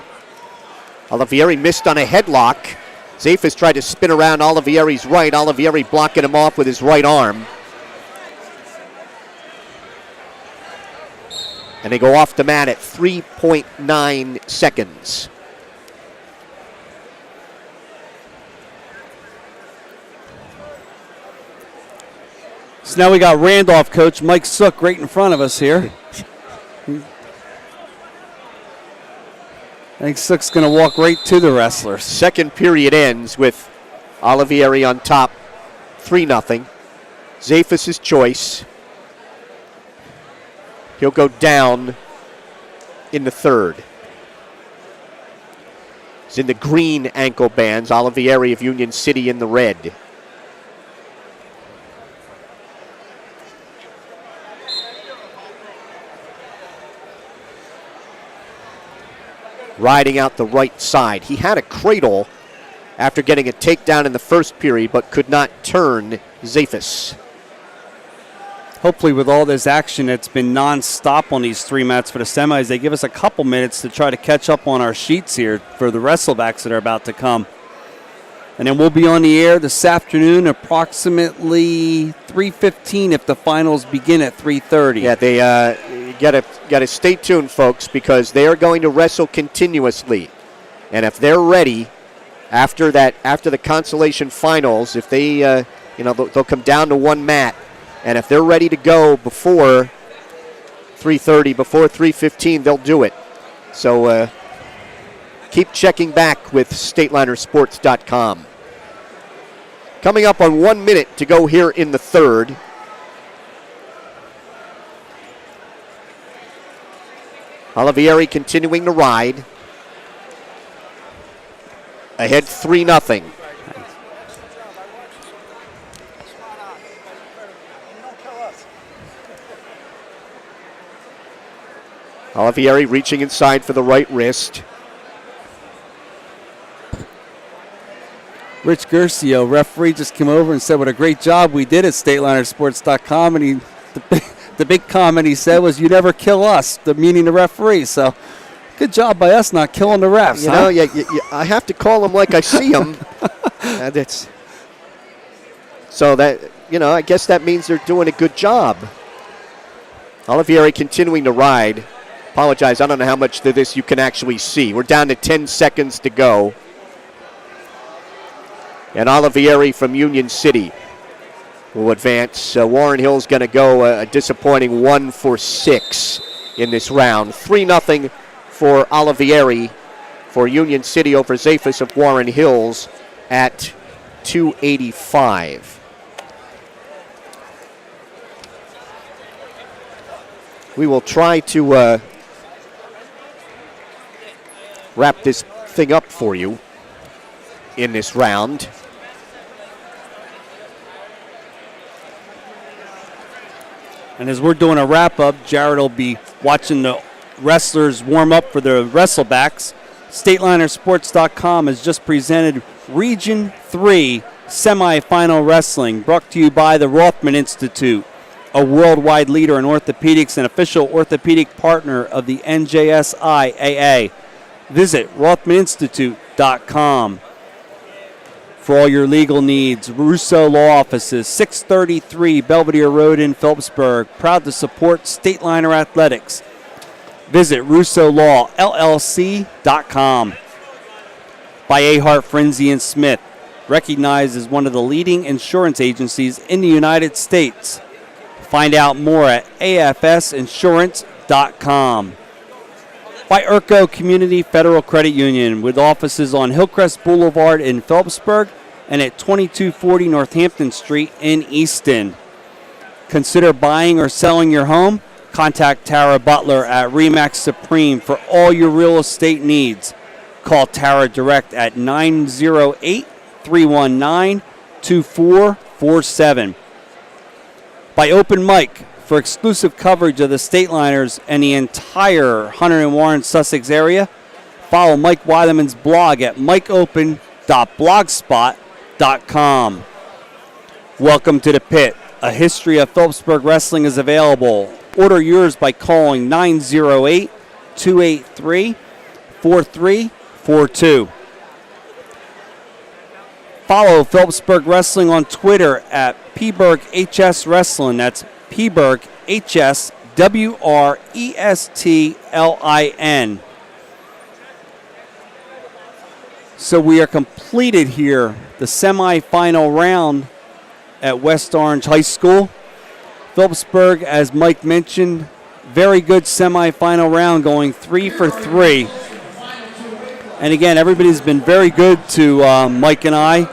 Oliveri missed on a headlock. Zafis tried to spin around Oliveri's right. Oliveri blocking him off with his right arm. And they go off the mat at 3.9 seconds. So now we got Randolph coach Mike Sook right in front of us here. think Sook's going to walk right to the wrestlers. Second period ends with Olivieri on top, 3-0. Zafis' choice. He'll go down in the third. He's in the green ankle bands. Olivieri of Union City in the red. Riding out the right side. He had a cradle after getting a takedown in the first period, but could not turn Zafis. Hopefully with all this action, it's been non-stop on these three mats for the semis. They give us a couple minutes to try to catch up on our sheets here for the wrestlebacks that are about to come. And then we'll be on the air this afternoon, approximately 3:15 if the finals begin at 3:30. Yeah, they gotta stay tuned, folks, because they are going to wrestle continuously. And if they're ready after the consolation finals, if they they'll come down to one mat. And if they're ready to go before 3:30, before 3:15, they'll do it. So keep checking back with StatelinerSports.com. Coming up on 1 minute to go here in the third. Olivieri continuing to ride. Ahead 3-0. Olivieri reaching inside for the right wrist. Rich Gercio, referee, just came over and said what a great job we did at StatelinerSports.com. And the big comment he said was, "You never kill us," meaning the referee. So good job by us not killing the refs. You know, I have to call them like I see them. So that, I guess that means they're doing a good job. Olivieri continuing to ride. Apologize, I don't know how much of this you can actually see. We're down to 10 seconds to go. And Olivieri from Union City will advance. Warren Hill's going to go a disappointing 1 for 6 in this round. 3-0 for Olivieri for Union City over Zafis of Warren Hills at 285. We will try to wrap this thing up for you in this round. And as we're doing a wrap-up, Jared will be watching the wrestlers warm up for the wrestlebacks. StatelinerSports.com has just presented Region 3 Semifinal Wrestling, brought to you by the Rothman Institute, a worldwide leader in orthopedics and official orthopedic partner of the NJSIAA. Visit RothmanInstitute.com. For all your legal needs, Russo Law Offices, 633 Belvedere Road in Phillipsburg, proud to support Stateliner Athletics. Visit RussoLawLLC.com. By Ahart, Frenzy & Smith, recognized as one of the leading insurance agencies in the United States. Find out more at AFSinsurance.com. By Urco Community Federal Credit Union, with offices on Hillcrest Boulevard in Phillipsburg and at 2240 Northampton Street in Easton. Consider buying or selling your home? Contact Tara Butler at RE/MAX Supreme for all your real estate needs. Call Tara direct at 908-319-2447. By Open Mic, for exclusive coverage of the Stateliners and the entire Hunter and Warren Sussex area, follow Mike Weideman's blog at mikeopen.blogspot.com. Welcome to the Pit. A history of Phillipsburg wrestling is available. Order yours by calling 908-283-4342. Follow Phillipsburg Wrestling on Twitter at PbergHS Wrestling. That's Pberg HSWRESTLIN. So we are completed here, the semifinal round at West Orange High School. Phillipsburg, as Mike mentioned, very good semifinal round, going 3 for 3. And again, everybody's been very good to Mike and I.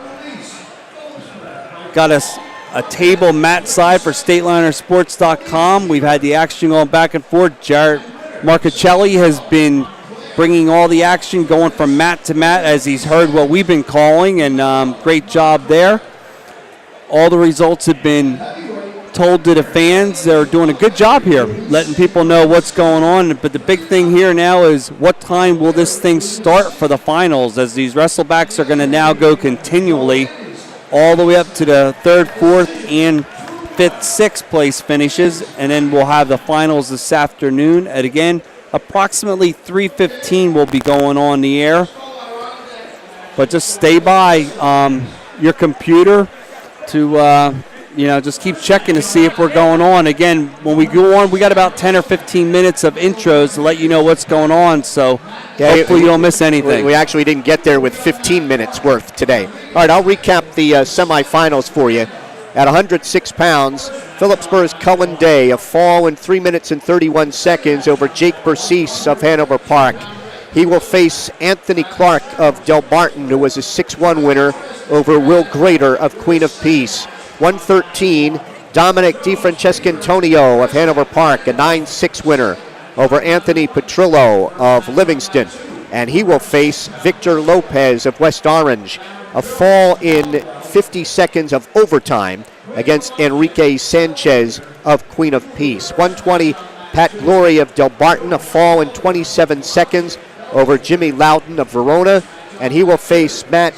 Got us a table mat side for StatelinerSports.com. We've had the action going back and forth. Jared Marchicelli has been bringing all the action going from mat to mat as he's heard what we've been calling, and great job there. All the results have been told to the fans. They're doing a good job here, letting people know what's going on. But the big thing here now is what time will this thing start for the finals, as these wrestlebacks are going to now go continually all the way up to the 3rd, 4th, and 5th, 6th place finishes. And then we'll have the finals this afternoon. And again, approximately 3:15 will be going on the air. But just stay by your computer to just keep checking to see if we're going on. Again, when we go on, we got about 10 or 15 minutes of intros to let you know what's going on, so hopefully you don't miss anything. We actually didn't get there with 15 minutes worth today. All right, I'll recap the semifinals for you. At 106 pounds, Phillipsburg's Cullen Day, a fall in 3 minutes and 31 seconds over Jake Bercese of Hanover Park. He will face Anthony Clark of Delbarton, who was a 6-1 winner over Will Grader of Queen of Peace. 113, Dominic DiFrancescantonio of Hanover Park, a 9-6 winner over Anthony Petrillo of Livingston. And he will face Victor Lopez of West Orange. A fall in 50 seconds of overtime against Enrique Sanchez of Queen of Peace. 120, Pat Glory of Delbarton, a fall in 27 seconds over Jimmy Loudon of Verona. And he will face Matt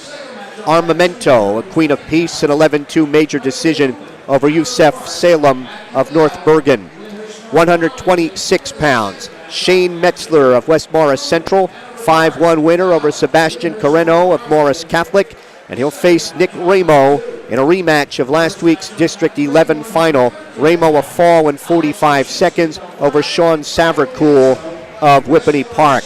Armamento, a Queen of Peace, an 11-2 major decision over Youssef Salem of North Bergen. 126 pounds, Shane Metzler of West Morris Central, 5-1 winner over Sebastian Carreno of Morris Catholic, and he'll face Nick Ramo in a rematch of last week's District 11 final. Ramo a fall in 45 seconds over Sean Savercool of Whippany Park.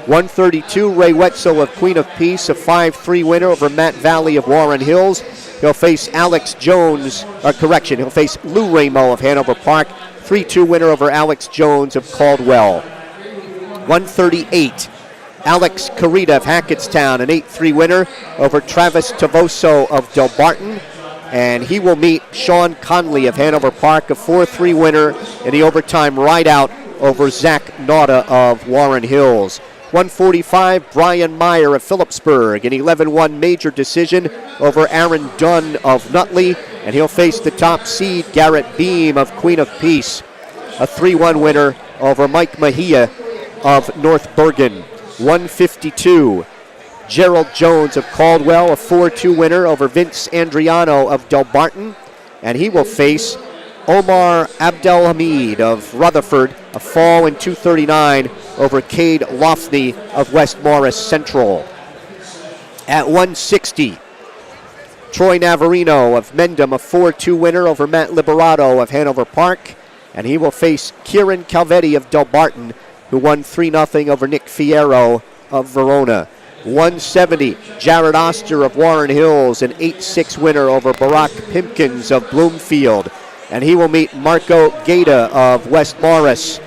132, Ray Wetzel of Queen of Peace, a 5-3 winner over Matt Valley of Warren Hills. He'll face he'll face Lou Ramo of Hanover Park, 3-2 winner over Alex Jones of Caldwell. 138, Alex Carita of Hackettstown, an 8-3 winner over Travis Tavoso of Delbarton. And he will meet Sean Conley of Hanover Park, a 4-3 winner in the overtime rideout over Zach Nauta of Warren Hills. 145, Brian Meyer of Phillipsburg, an 11-1 major decision over Aaron Dunn of Nutley, and he'll face the top seed Garrett Beam of Queen of Peace, a 3-1 winner over Mike Mejia of North Bergen. 152, Gerald Jones of Caldwell, a 4-2 winner over Vince Andriano of Delbarton, and he will face Omar Abdelhamid of Rutherford, a fall in 239 over Cade Lofney of West Morris Central. At 160, Troy Navarino of Mendham, a 4-2 winner over Matt Liberato of Hanover Park, and he will face Kieran Calvetti of Delbarton, who won 3-0 over Nick Fierro of Verona. 170, Jared Oster of Warren Hills, an 8-6 winner over Barack Pimpkins of Bloomfield. And he will meet Marco Gaeta of West Morris,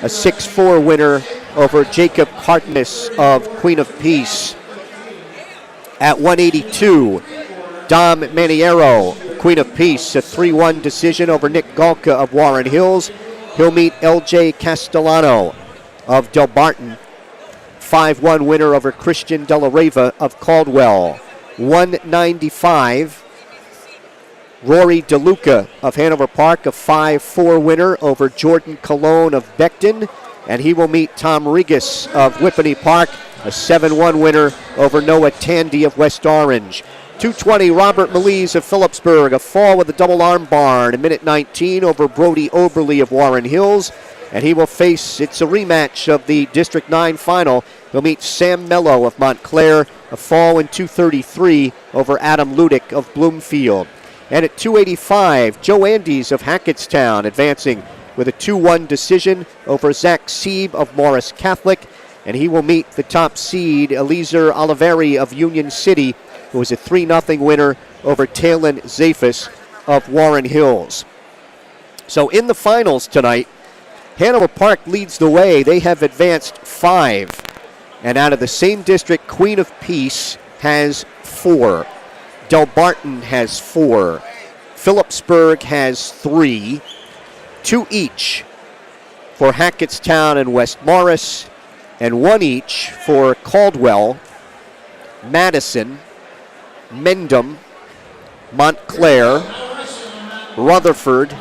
a 6-4 winner over Jacob Hartness of Queen of Peace. At 182, Dom Maniero, Queen of Peace, a 3-1 decision over Nick Galka of Warren Hills. He'll meet LJ Castellano of Delbarton, 5-1 winner over Christian De La Riva of Caldwell. 195, Rory DeLuca of Hanover Park, a 5-4 winner over Jordan Colon of Beckton, and he will meet Tom Regas of Whippany Park, a 7-1 winner over Noah Tandy of West Orange. 220, Robert Melise of Phillipsburg, a fall with a double arm bar in minute 19 over Brody Oberly of Warren Hills, and he will face, it's a rematch of the District 9 final. He'll meet Sam Mello of Montclair, a fall in 233 over Adam Ludick of Bloomfield. And at 285, Joe Andes of Hackettstown advancing with a 2-1 decision over Zach Sieb of Morris Catholic. And he will meet the top seed, Eliezer Oliveri of Union City, who was a 3-0 winner over Talon Zafis of Warren Hills. So in the finals tonight, Hanover Park leads the way. They have advanced 5. And out of the same district, Queen of Peace has 4. Delbarton has 4. Phillipsburg has 3. 2 each for Hackettstown and West Morris, and 1 each for Caldwell, Madison, Mendham, Montclair, Rutherford,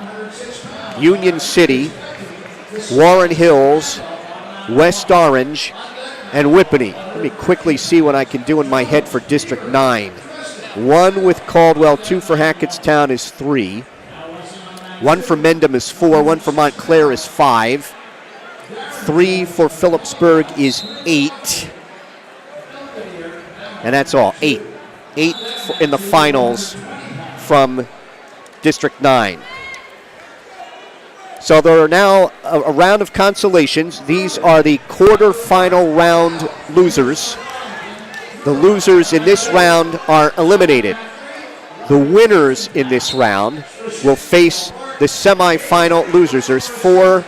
Union City, Warren Hills, West Orange, and Whippany. Let me quickly see what I can do in my head for District 9. 1 with Caldwell, 2 for Hackettstown is 3. 1 for Mendham is 4. 1 for Montclair is 5. 3 for Phillipsburg is 8. And that's all. 8. 8 in the finals from District 9. So there are now a round of consolations. These are the quarterfinal round losers. The losers in this round are eliminated. The winners in this round will face the semifinal losers. There's 2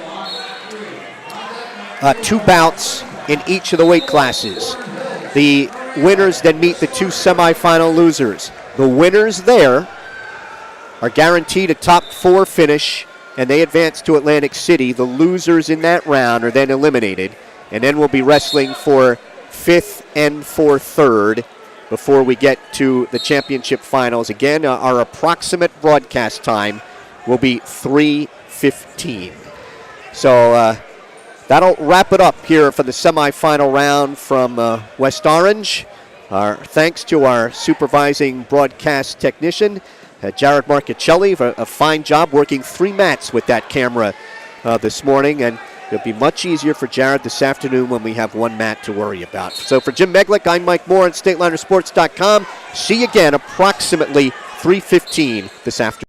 bouts in each of the weight classes. The winners then meet the 2 semifinal losers. The winners there are guaranteed a top 4 finish, and they advance to Atlantic City. The losers in that round are then eliminated, and then we'll be wrestling for 5th and for 3rd before we get to the championship finals. Again, our approximate broadcast time will be 3:15. So that'll wrap it up here for the semifinal round from West Orange. Our thanks to our supervising broadcast technician, Jared Marchicelli, for a fine job working 3 mats with that camera this morning, and it'll be much easier for Jared this afternoon when we have 1 mat to worry about. So for Jim Meglick, I'm Mike Moore on StatelinerSports.com. See you again approximately 3:15 this afternoon.